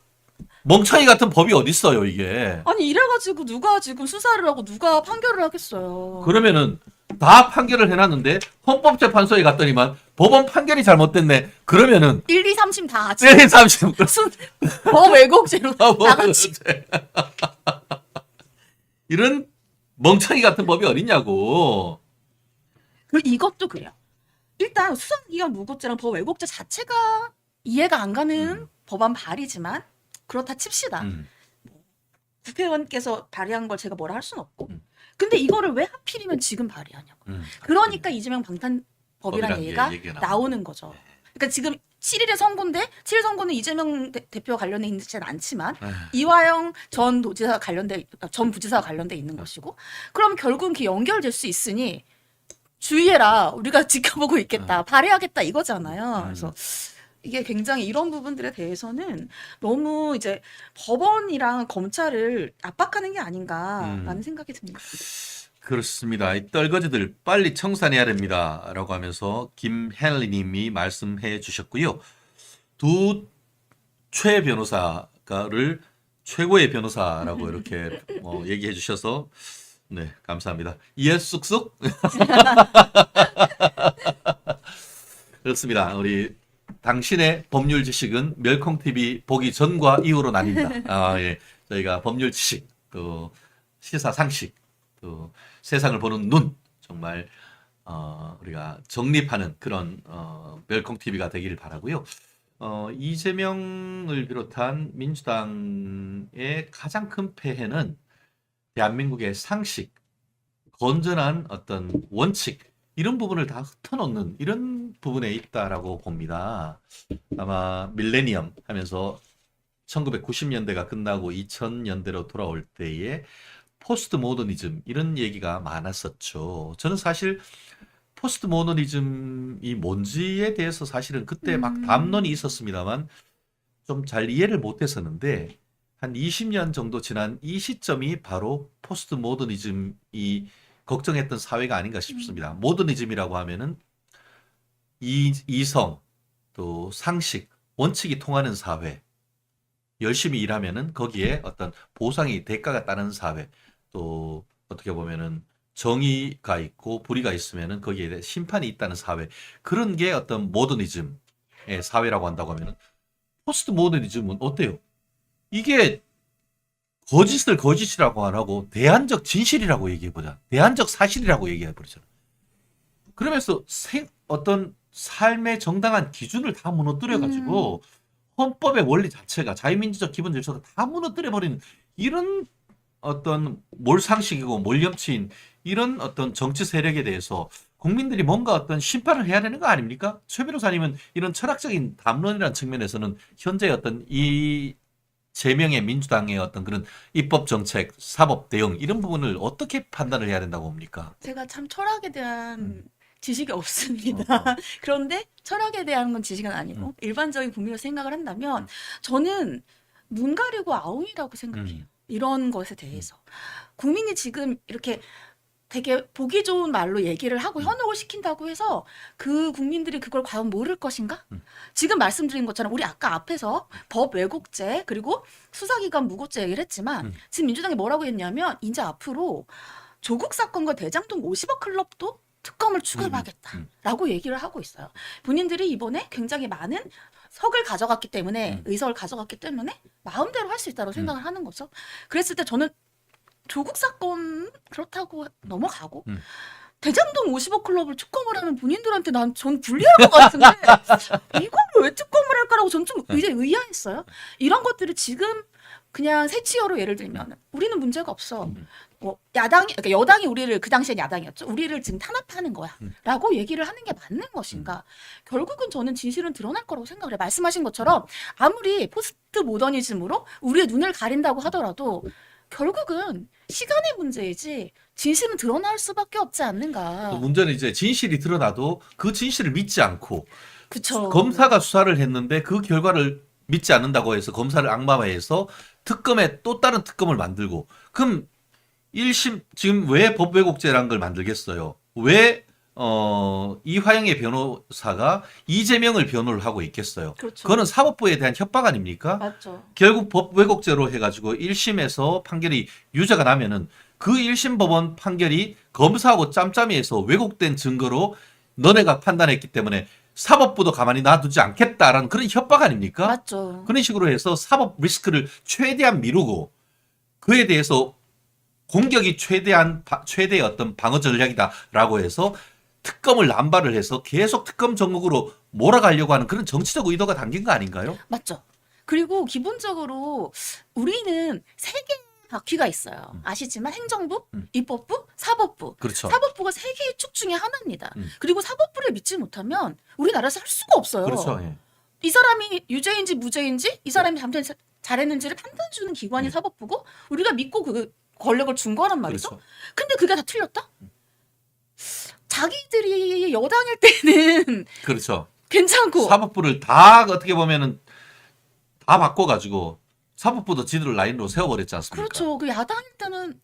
멍청이 같은 법이 어디 있어요, 이게. 아니 이래가지고 누가 지금 수사를 하고 누가 판결을 하겠어요. 그러면은 다 판결을 해놨는데 헌법재판소에 갔더니만 법원 판결이 잘못됐네. 그러면은 1, 2, 3심 다 같이 1, 2, 3심 무슨 법 왜곡죄로 나같이 이런 멍청이 같은 법이 어딨냐고. 이것도 그래요. 일단 수사기관 무고죄랑 법 왜곡죄 자체가 이해가 안 가는 법안 발의지만 그렇다 칩시다. 국회의원께서 발의한 걸 제가 뭐라 할 수는 없고. 근데 이거를 왜 하필이면 지금 발의하냐고. 그러니까 이재명 방탄법이라는 법이란 얘기가 얘기가 나오는 거죠. 그러니까 지금 7일에 선고인데 7일 선고는 이재명 대표 관련돼 있지 않지만 이화영 전 도지사 전 부지사와 관련돼 있는 것이고 그럼 결국은 그게 연결될 수 있으니 주의해라. 우리가 지켜보고 있겠다. 발의하겠다 이거잖아요. 그래서 이게 굉장히 이런 부분들에 대해서는 너무 이제 법원이랑 검찰을 압박하는 게 아닌가라는 생각이 듭니다. 그렇습니다. 이 떨거지들 빨리 청산해야 됩니다. 라고 하면서 김henry 님이 말씀해 주셨고요. 두 최 변호사를 최고의 변호사라고 이렇게 얘기해 주셔서 네, 감사합니다. 이해 쑥쑥? 그렇습니다. 우리 당신의 법률 지식은 멸콩TV 보기 전과 이후로 나뉩니다. 예. 저희가 법률 지식, 또 시사 상식, 또 세상을 보는 눈, 정말 우리가 정립하는 그런 멸콩TV가 되기를 바라고요. 이재명을 비롯한 민주당의 가장 큰 폐해는 대한민국의 상식, 건전한 어떤 원칙 이런 부분을 다 흩어놓는 이런 부분에 있다라고 봅니다. 아마 밀레니엄 하면서 1990년대가 끝나고 2000년대로 돌아올 때에 포스트 모더니즘 이런 얘기가 많았었죠. 저는 사실 포스트 모더니즘이 뭔지에 대해서 사실은 그때 막 담론이 있었습니다만 좀 잘 이해를 못했었는데 한 20년 정도 지난 이 시점이 바로 포스트 모더니즘이 걱정했던 사회가 아닌가 싶습니다. 모더니즘이라고 하면은 이성, 또 상식, 원칙이 통하는 사회, 열심히 일하면은 거기에 어떤 보상이 대가가 따르는 사회, 또 어떻게 보면은 정의가 있고 불의가 있으면은 거기에 심판이 있다는 사회, 그런 게 어떤 모더니즘의 사회라고 한다고 하면은 포스트 모더니즘은 어때요? 이게 거짓을 거짓이라고 안 하고 대안적 진실이라고 얘기해보자. 대안적 사실이라고 얘기해버리잖아. 그러면서 어떤 삶의 정당한 기준을 다 무너뜨려가지고 헌법의 원리 자체가 자유민주적 기본 질서가 다 무너뜨려버리는 이런 어떤 몰상식이고 몰염치인 이런 어떤 정치 세력에 대해서 국민들이 뭔가 어떤 심판을 해야 되는 거 아닙니까? 최 변호사님은 이런 철학적인 담론이라는 측면에서는 현재 어떤 이재명의 민주당의 어떤 그런 입법 정책, 사법 대응 이런 부분을 어떻게 판단을 해야 된다고 봅니까? 제가 참 철학에 대한 지식이 없습니다. 그런데 철학에 대한 건 지식은 아니고 일반적인 국민으로 생각을 한다면 저는 눈 가리고 아웅이라고 생각해요. 이런 것에 대해서. 국민이 지금 이렇게 되게 보기 좋은 말로 얘기를 하고 현혹을 시킨다고 해서 그 국민들이 그걸 과연 모를 것인가? 지금 말씀드린 것처럼 우리 아까 앞에서 법 왜곡죄 그리고 수사기관 무고죄 얘기를 했지만 지금 민주당이 뭐라고 했냐면 이제 앞으로 조국 사건과 대장동 50억 클럽도 특검을 추가하겠다라고 얘기를 하고 있어요. 본인들이 이번에 굉장히 많은 석을 가져갔기 때문에 의석을 가져갔기 때문에 마음대로 할 수 있다고 생각을 하는 거죠. 그랬을 때 저는 조국 사건 그렇다고 넘어가고 대장동 50억 클럽을 특검을 하면 본인들한테 전 불리할 것 같은데 이걸 왜 특검을 할까라고 전 좀 이제 의아했어요. 이런 것들을 지금 그냥 새치어로 예를 들면 우리는 문제가 없어. 뭐 그러니까 여당이 우리를 그 당시엔 야당이었죠. 우리를 지금 탄압하는 거야라고 얘기를 하는 게 맞는 것인가? 결국은 저는 진실은 드러날 거라고 생각을 해요. 말씀하신 것처럼 아무리 포스트 모더니즘으로 우리의 눈을 가린다고 하더라도 결국은 시간의 문제이지 진실은 드러날 수밖에 없지 않는가. 문제는 이제 진실이 드러나도 그 진실을 믿지 않고 그쵸. 검사가 수사를 했는데 그 결과를 믿지 않는다고 해서 검사를 악마화해서 특검에 또 다른 특검을 만들고 그럼 1심 지금 왜 법왜곡죄라는 걸 만들겠어요? 왜 이화영의 변호사가 이재명을 변호를 하고 있겠어요? 그렇죠. 그거는 사법부에 대한 협박 아닙니까? 맞죠. 결국 법왜곡죄로 해가지고 1심에서 판결이 유죄가 나면은 그 1심 법원 판결이 검사하고 짬짬이해서 왜곡된 증거로 너네가 판단했기 때문에 사법부도 가만히 놔두지 않겠다라는 그런 협박 아닙니까? 맞죠. 그런 식으로 해서 사법 리스크를 최대한 미루고 그에 대해서 공격이 최대의 어떤 방어 전략이다라고 해서 특검을 남발을 해서 계속 특검 정국으로 몰아가려고 하는 그런 정치적 의도가 담긴 거 아닌가요? 맞죠. 그리고 기본적으로 우리는 세 개의 바퀴가 있어요. 아시지만 행정부, 입법부, 사법부. 그렇죠. 사법부가 세 개의 축 중에 하나입니다. 그리고 사법부를 믿지 못하면 우리나라에서 할 수가 없어요. 그렇죠. 예. 이 사람이 유죄인지 무죄인지 이 사람이 잘했는지를 판단 주는 기관이 사법부고 우리가 믿고 그 권력을 준 거란 말이죠. 그렇죠. 근데 그게 다 틀렸다? 자기들이 여당일 때는 그렇죠. 괜찮고 사법부를 다 어떻게 보면은 다 바꿔가지고 사법부도 지들 라인으로 세워버렸지 않습니까? 그렇죠. 그 야당일 때는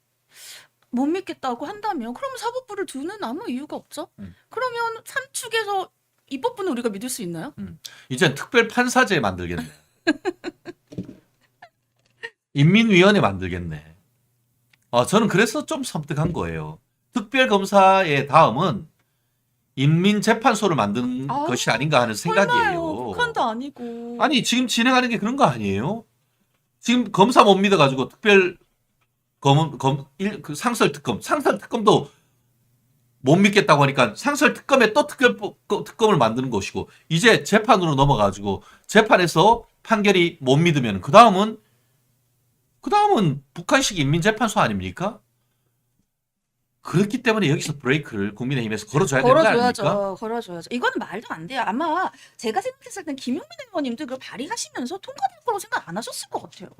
못 믿겠다고 한다면 그럼 사법부를 두는 아무 이유가 없죠. 그러면 삼축에서 입법부는 우리가 믿을 수 있나요? 이젠 특별 판사제 만들겠네. 인민위원회 만들겠네. 저는 그래서 좀 섬뜩한 거예요. 특별검사의 다음은 인민재판소를 만드는 것이 아닌가 하는 생각이에요. 설마요. 북한도 아니고. 아니 지금 진행하는 게 그런 거 아니에요? 지금 검사 못 믿어가지고 특별 그 상설특검도 못 믿겠다고 하니까 상설특검에 또 특검을 만드는 것이고 이제 재판으로 넘어가지고 재판에서 판결이 못 믿으면 그 다음은 북한식 인민재판소 아닙니까? 그렇기 때문에 여기서 브레이크를 국민의힘에서 걸어줘야 되는 거 아닙니까? 걸어줘야죠. 이거는 말도 안 돼요. 아마 제가 생각했을 땐 김용민 의원님도 그걸 발의하시면서 통과될 거라고 생각 안 하셨을 것 같아요.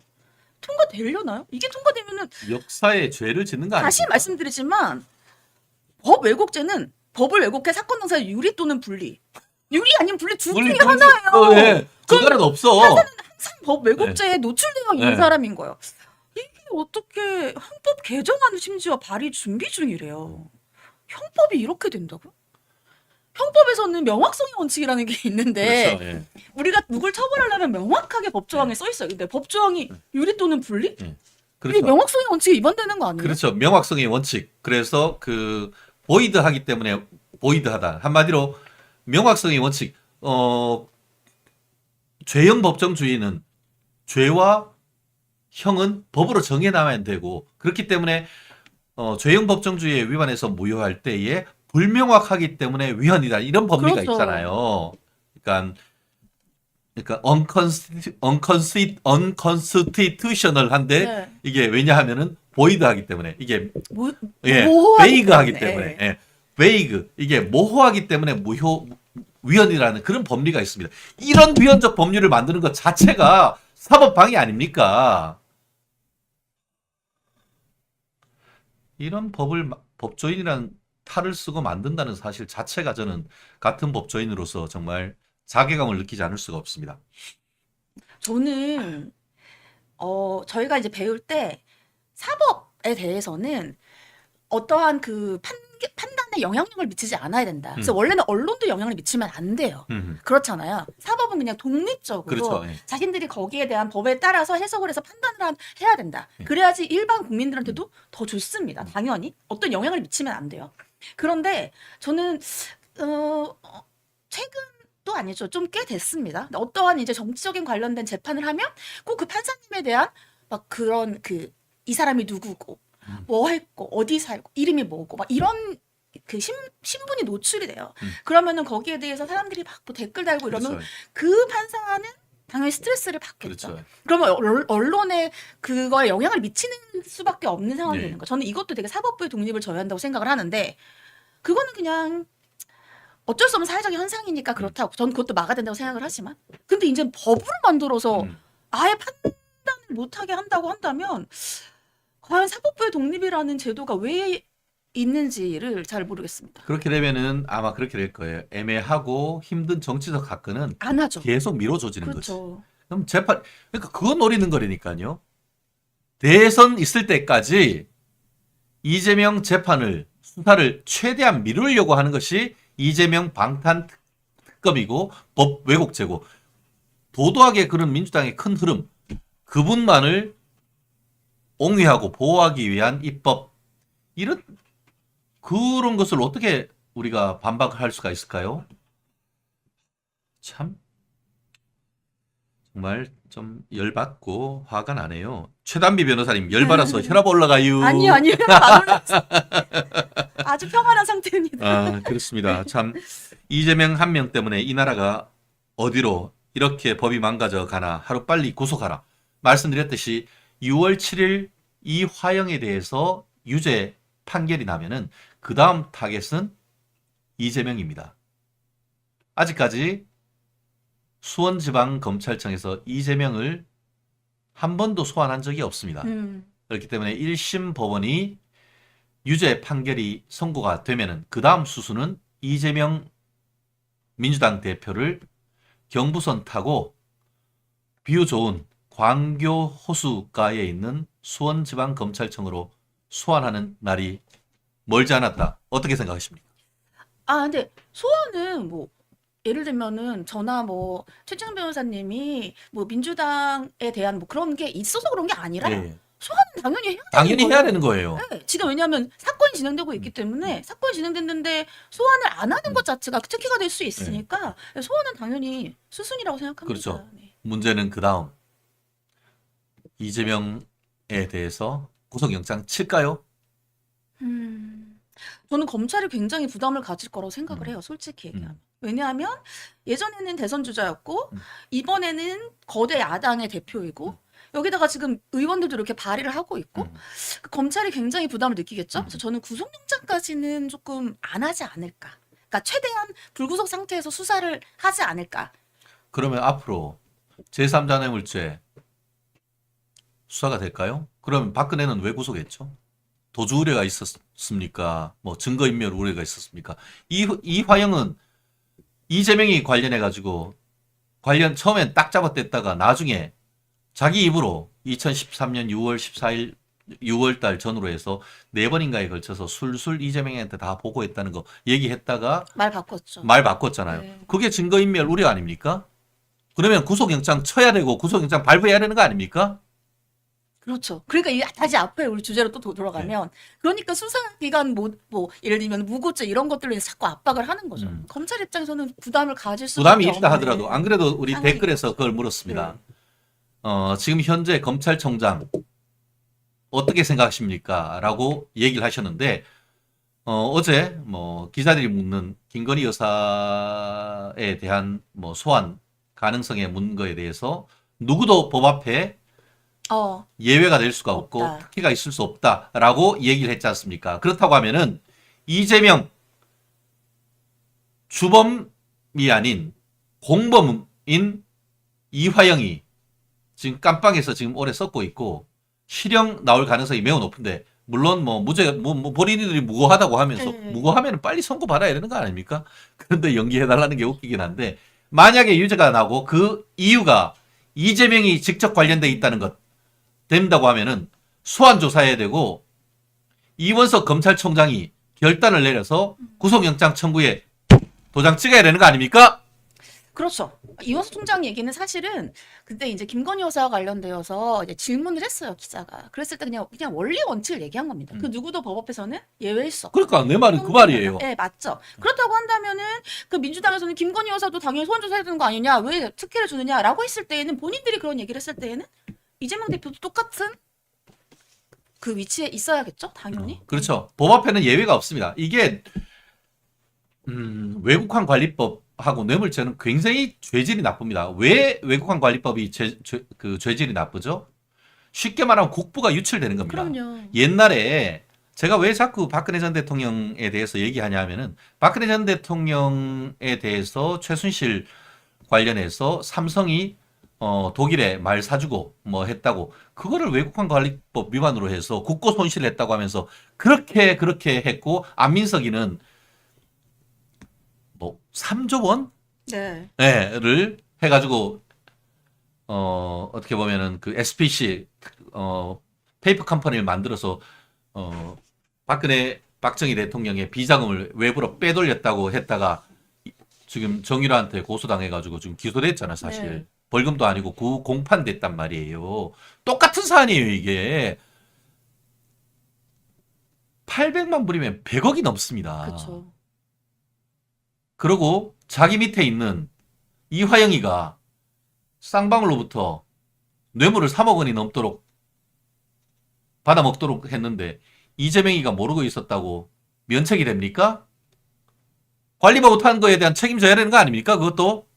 통과되려나요? 이게 통과되면은 역사에 죄를 짓는 거 아닙니까? 다시 말씀드리지만 법 왜곡죄는 법을 왜곡해 사건 당사의 유리 또는 분리. 유리 아니면 분리 둘 중에 하나예요. 네. 그거는 없어. 항상 법 왜곡죄에 노출되어 있는 네. 사람인 거예요. 이게 어떻게 헌법 개정안을 심지어 발의 준비 중이래요. 형법이 이렇게 된다고? 형법에서는 명확성의 원칙이라는 게 있는데 그렇죠. 예. 우리가 누굴 처벌하려면 명확하게 법조항에 써 있어요. 근데 법조항이 유리 또는 분리? 이게 그렇죠. 명확성의 원칙이 위반되는 거 아니에요? 그렇죠. 명확성의 원칙. 그래서 그 보이드하기 때문에 보이드하다. 한마디로 명확성의 원칙. 죄형 법정주의는 죄와 형은 법으로 정해놔야 되고 그렇기 때문에 죄형 법정주의에 위반해서 무효할 때에 불명확하기 때문에 위헌이다 이런 법리가 그렇죠. 있잖아요. 그러니까 unconstitutional한데 네. 이게 왜냐하면은 보이드하기 때문에 이게 예, 모호하기 베이그하기 때문에. 때문에 예, 베이그 이게 모호하기 때문에 위헌이라는 그런 법리가 있습니다. 이런 위헌적 법률을 만드는 것 자체가 사법 방해 아닙니까? 이런 법조인이라는 탈을 쓰고 만든다는 사실 자체가 저는 같은 법조인으로서 정말 자괴감을 느끼지 않을 수가 없습니다. 저는 저희가 이제 배울 때 사법에 대해서는 어떠한 그 판단에 영향력을 미치지 않아야 된다. 그래서 원래는 언론도 영향을 미치면 안 돼요. 그렇잖아요. 사법은 그냥 독립적으로 그렇죠. 예. 자신들이 거기에 대한 법에 따라서 해석을 해서 판단을 해야 된다. 그래야지 일반 국민들한테도 더 좋습니다. 당연히 어떤 영향을 미치면 안 돼요. 그런데 저는 최근도 아니죠. 좀 꽤 됐습니다. 어떠한 이제 정치적인 관련된 재판을 하면 꼭 그 판사님에 대한 막 그런 이 사람이 누구고 뭐 했고 어디 살고 이름이 뭐고 막 이런 그 신분이 노출이 돼요. 그러면은 거기에 대해서 사람들이 막 뭐 댓글 달고 이러면 그렇죠. 그 판사는 당연히 스트레스를 받겠죠. 그렇죠. 그러면 언론에 그거에 영향을 미치는 수밖에 없는 상황이 네. 되는 거예요. 저는 이것도 되게 사법부의 독립을 저해한다고 생각을 하는데 그거는 그냥 어쩔 수 없는 사회적 현상이니까 그렇다고 저는 그것도 막아야 된다고 생각을 하지만 근데 이제 법을 만들어서 아예 판단을 못하게 한다고 한다면 과연 사법부의 독립이라는 제도가 왜 있는지를 잘 모르겠습니다. 그렇게 되면은 아마 그렇게 될 거예요. 애매하고 힘든 정치적 사건은 안 하죠. 계속 미뤄져지는 거지. 그렇죠. 그럼 재판, 그러니까 그거 노리는 거라니까요. 대선 있을 때까지 이재명 재판을, 수사를 최대한 미루려고 하는 것이 이재명 방탄 특검이고 법 왜곡죄고 도도하게 그런 민주당의 큰 흐름, 그분만을 옹위하고 보호하기 위한 입법, 그런 것을 어떻게 우리가 반박할 수가 있을까요? 참 정말 좀 열받고 화가 나네요. 최단비 변호사님 열받아서 혈압 올라가요. 아니요. 안 올랐어요. 아주 평안한 상태입니다. 아, 그렇습니다. 참 이재명 한 명 때문에 이 나라가 어디로 이렇게 법이 망가져 가나, 하루빨리 구속하라. 말씀드렸듯이 6월 7일 이 화형에 대해서 유죄 판결이 나면은 그 다음 타겟은 이재명입니다. 아직까지 수원지방검찰청에서 이재명을 한 번도 소환한 적이 없습니다. 그렇기 때문에 1심 법원이 유죄 판결이 선고가 되면은 그 다음 수순은 이재명 민주당 대표를 경부선 타고 뷰 좋은 광교 호수가에 있는 수원지방검찰청으로 소환하는 날이 멀지 않았다. 어떻게 생각하십니까? 아, 근데 소원은 뭐 예를 들면은 저나 뭐 최진영 변호사님이 뭐 민주당에 대한 뭐 그런 게 있어서 그런 게 아니라 예. 소환은 당연히 해야 되는 당연히 거예요. 해야 되는 거예요. 네, 지금 왜냐하면 사건이 진행되고 있기 때문에 사건이 진행됐는데 소환을 안 하는 것 자체가 특혜가 될 수 있으니까 소환은 당연히 수순이라고 생각합니다. 그렇죠. 네. 문제는 그 다음 이재명에 대해서 구속영장 칠까요? 저는 검찰이 굉장히 부담을 가질 거라고 생각을 해요. 솔직히 얘기하면. 왜냐하면 예전에는 대선 주자였고 이번에는 거대 야당의 대표이고 여기다가 지금 의원들도 이렇게 발의를 하고 있고 그 검찰이 굉장히 부담을 느끼겠죠. 그래서 저는 구속영장까지는 조금 안 하지 않을까. 그러니까 최대한 불구속 상태에서 수사를 하지 않을까. 그러면 앞으로 제3자 뇌물죄 수사가 될까요? 그럼 박근혜는 왜 구속했죠? 도주 우려가 있었습니까? 뭐 증거인멸 우려가 있었습니까? 이 화형은 이재명이 관련해가지고 처음엔 딱 잡아댔다가 나중에 자기 입으로 2013년 6월 14일 6월달 전후로 해서 4번인가에 걸쳐서 술술 이재명한테 다 보고했다는 거 얘기했다가 말 바꿨죠. 말 바꿨잖아요. 네. 그게 증거인멸 우려 아닙니까? 그러면 구속영장 쳐야 되고 구속영장 발부해야 되는 거 아닙니까? 그렇죠. 그러니까 다시 앞에 우리 주제로 또 돌아가면 그러니까 수사기관 뭐 예를 들면 무고죄 이런 것들로 인해서 자꾸 압박을 하는 거죠. 검찰 입장에서는 부담을 가질 수밖에 부담이 있다 없는 하더라도 안 그래도 우리 상황이 댓글에서 그걸 물었습니다. 지금 현재 검찰총장 어떻게 생각하십니까? 라고 얘기를 하셨는데 어제 뭐 기자들이 묻는 김건희 여사에 대한 뭐 소환 가능성에 묻는 거에 대해서 누구도 법 앞에 예외가 될 수가 없고 없다. 특혜가 있을 수 없다라고 얘기를 했지 않습니까? 그렇다고 하면은 이재명 주범이 아닌 공범인 이화영이 지금 깜빵에서 지금 오래 썩고 있고 실형 나올 가능성이 매우 높은데 물론 뭐 무죄 뭐 본인들이 무고하다고 하면서 무고하면 빨리 선고 받아야 되는 거 아닙니까? 그런데 연기해달라는 게 웃기긴 한데 만약에 유죄가 나고 그 이유가 이재명이 직접 관련돼 있다는 것 된다고 하면은 소환 조사해야 되고 이원석 검찰총장이 결단을 내려서 구속영장 청구에 도장 찍어야 되는 거 아닙니까? 그렇죠. 이원석 총장 얘기는 사실은 그때 이제 김건희 여사와 관련되어서 이제 질문을 했어요, 기자가. 그랬을 때 그냥 원리 원칙을 얘기한 겁니다. 그 누구도 법 앞에서는 예외일수 없다. 그러니까 내 말은 그 말이에요. 네, 맞죠. 그렇다고 한다면은 그 민주당에서는 김건희 여사도 당연히 소환 조사해야 되는 거 아니냐, 왜 특혜를 주느냐라고 했을 때에는 본인들이 그런 얘기를 했을 때에는 이재명 대표도 똑같은 그 위치에 있어야겠죠, 당연히. 그렇죠. 법 앞에는 예외가 없습니다. 이게 외국환 관리법하고 뇌물죄는 굉장히 죄질이 나쁩니다. 왜 외국환 관리법이 죄질이 나쁘죠? 쉽게 말하면 국부가 유출되는 겁니다. 그럼요. 옛날에 제가 왜 자꾸 박근혜 전 대통령에 대해서 얘기하냐 하면은 박근혜 전 대통령에 대해서 최순실 관련해서 삼성이 독일에 말 사주고 뭐 했다고 그거를 외국환 관리법 위반으로 해서 국고 손실을 했다고 하면서 그렇게 했고 안민석이는 뭐 3조 네. 원을 해가지고 어떻게 보면은 그 SPC 페이퍼 컴퍼니를 만들어서 박정희 대통령의 비자금을 외부로 빼돌렸다고 했다가 지금 정유라한테 고소당해가지고 지금 기소됐잖아 사실. 네. 벌금도 아니고 공판됐단 말이에요. 똑같은 사안이에요 이게. 800만 불이면 100억이 넘습니다. 그렇죠. 그리고 자기 밑에 있는 이화영이가 쌍방울로부터 뇌물을 3억 원이 넘도록 받아먹도록 했는데 이재명이가 모르고 있었다고 면책이 됩니까? 관리 못한 거에 대한 책임져야 되는 거 아닙니까? 그것도?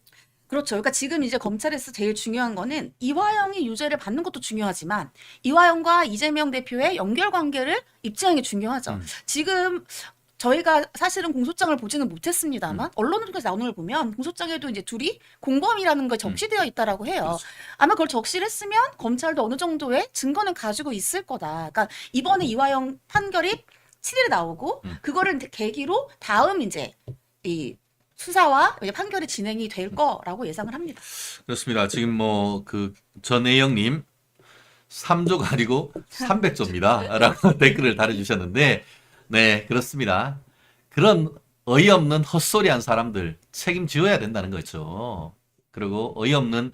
그렇죠. 그러니까 지금 이제 검찰에서 제일 중요한 거는 이화영이 유죄를 받는 것도 중요하지만 이화영과 이재명 대표의 연결 관계를 입증하는 게 중요하죠. 지금 저희가 사실은 공소장을 보지는 못했습니다만 언론을 통해서 나오는 걸 보면 공소장에도 이제 둘이 공범이라는 걸 적시되어 있다라고 해요. 그렇죠. 아마 그걸 적시를 했으면 검찰도 어느 정도의 증거는 가지고 있을 거다. 그러니까 이번에 이화영 판결이 7일에 나오고 그거를 계기로 다음 이제 이 수사와 이제 판결이 진행이 될 거라고 예상을 합니다. 그렇습니다. 지금 뭐 그 전혜영님 3조가 아니고 300조입니다. 라고 댓글을 달아주셨는데 네 그렇습니다. 그런 어이없는 헛소리한 사람들 책임지어야 된다는 거죠. 그리고 어이없는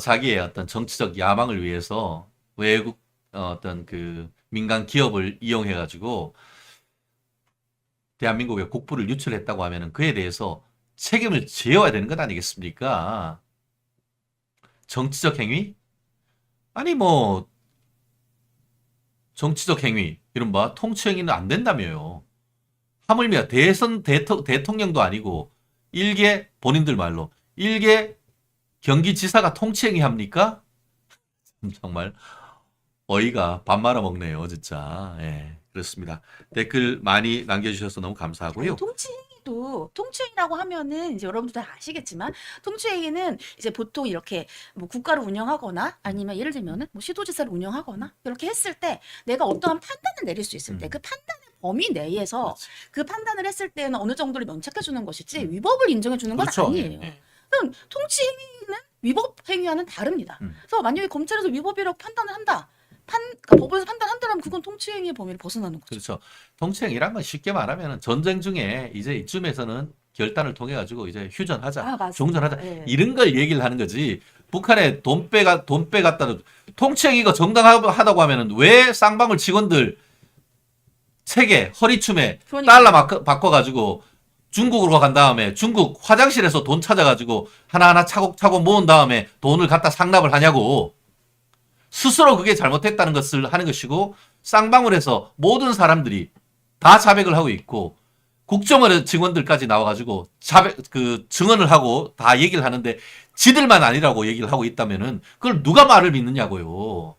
자기의 어떤 정치적 야망을 위해서 외국 어떤 그 민간 기업을 이용해 가지고 대한민국의 국부를 유출했다고 하면은 그에 대해서 책임을 지어야 되는 것 아니겠습니까? 정치적 행위? 아니 뭐 정치적 행위 이른바 통치 행위는 안 된다며요. 하물며 대통령도 아니고 일개 본인들 말로 일개 경기지사가 통치 행위 합니까? 정말 어이가 밥 말아 먹네요, 진짜. 예, 그렇습니다. 댓글 많이 남겨주셔서 너무 감사하고요. 통치행위라고 하면은 이제 여러분들 다 아시겠지만 통치행위는 이제 보통 이렇게 뭐 국가를 운영하거나 아니면 예를 들면은 뭐 시도지사를 운영하거나 이렇게 했을 때 내가 어떠한 판단을 내릴 수 있을 때 그 판단의 범위 내에서 그렇지. 그 판단을 했을 때는 어느 정도를 면책해 주는 것이지 위법을 인정해 주는 건 그렇죠. 아니에요. 예. 그럼 통치행위는 위법 행위와는 다릅니다. 그래서 만약에 검찰에서 위법이라고 판단을 한다. 그러니까 법원에서 판단한다면 그건 통치행위의 범위를 벗어나는 거죠. 그렇죠. 통치행위란 건 쉽게 말하면 전쟁 중에 이제 이쯤에서는 결단을 통해 가지고 이제 휴전하자, 맞습니다. 종전하자 네. 이런 걸 얘기를 하는 거지. 북한에 돈 빼갔다 통치행위가 정당하다고 하면은 왜 쌍방울 직원들 책에 허리춤에 그러니까. 달러 바꿔가지고 중국으로 간 다음에 중국 화장실에서 돈 찾아가지고 하나하나 차곡차곡 모은 다음에 돈을 갖다 상납을 하냐고. 스스로 그게 잘못했다는 것을 하는 것이고 쌍방울에서 모든 사람들이 다 자백을 하고 있고 국정원 직원들까지 나와가지고 그 증언을 하고 다 얘기를 하는데 지들만 아니라고 얘기를 하고 있다면은 그걸 누가 말을 믿느냐고요.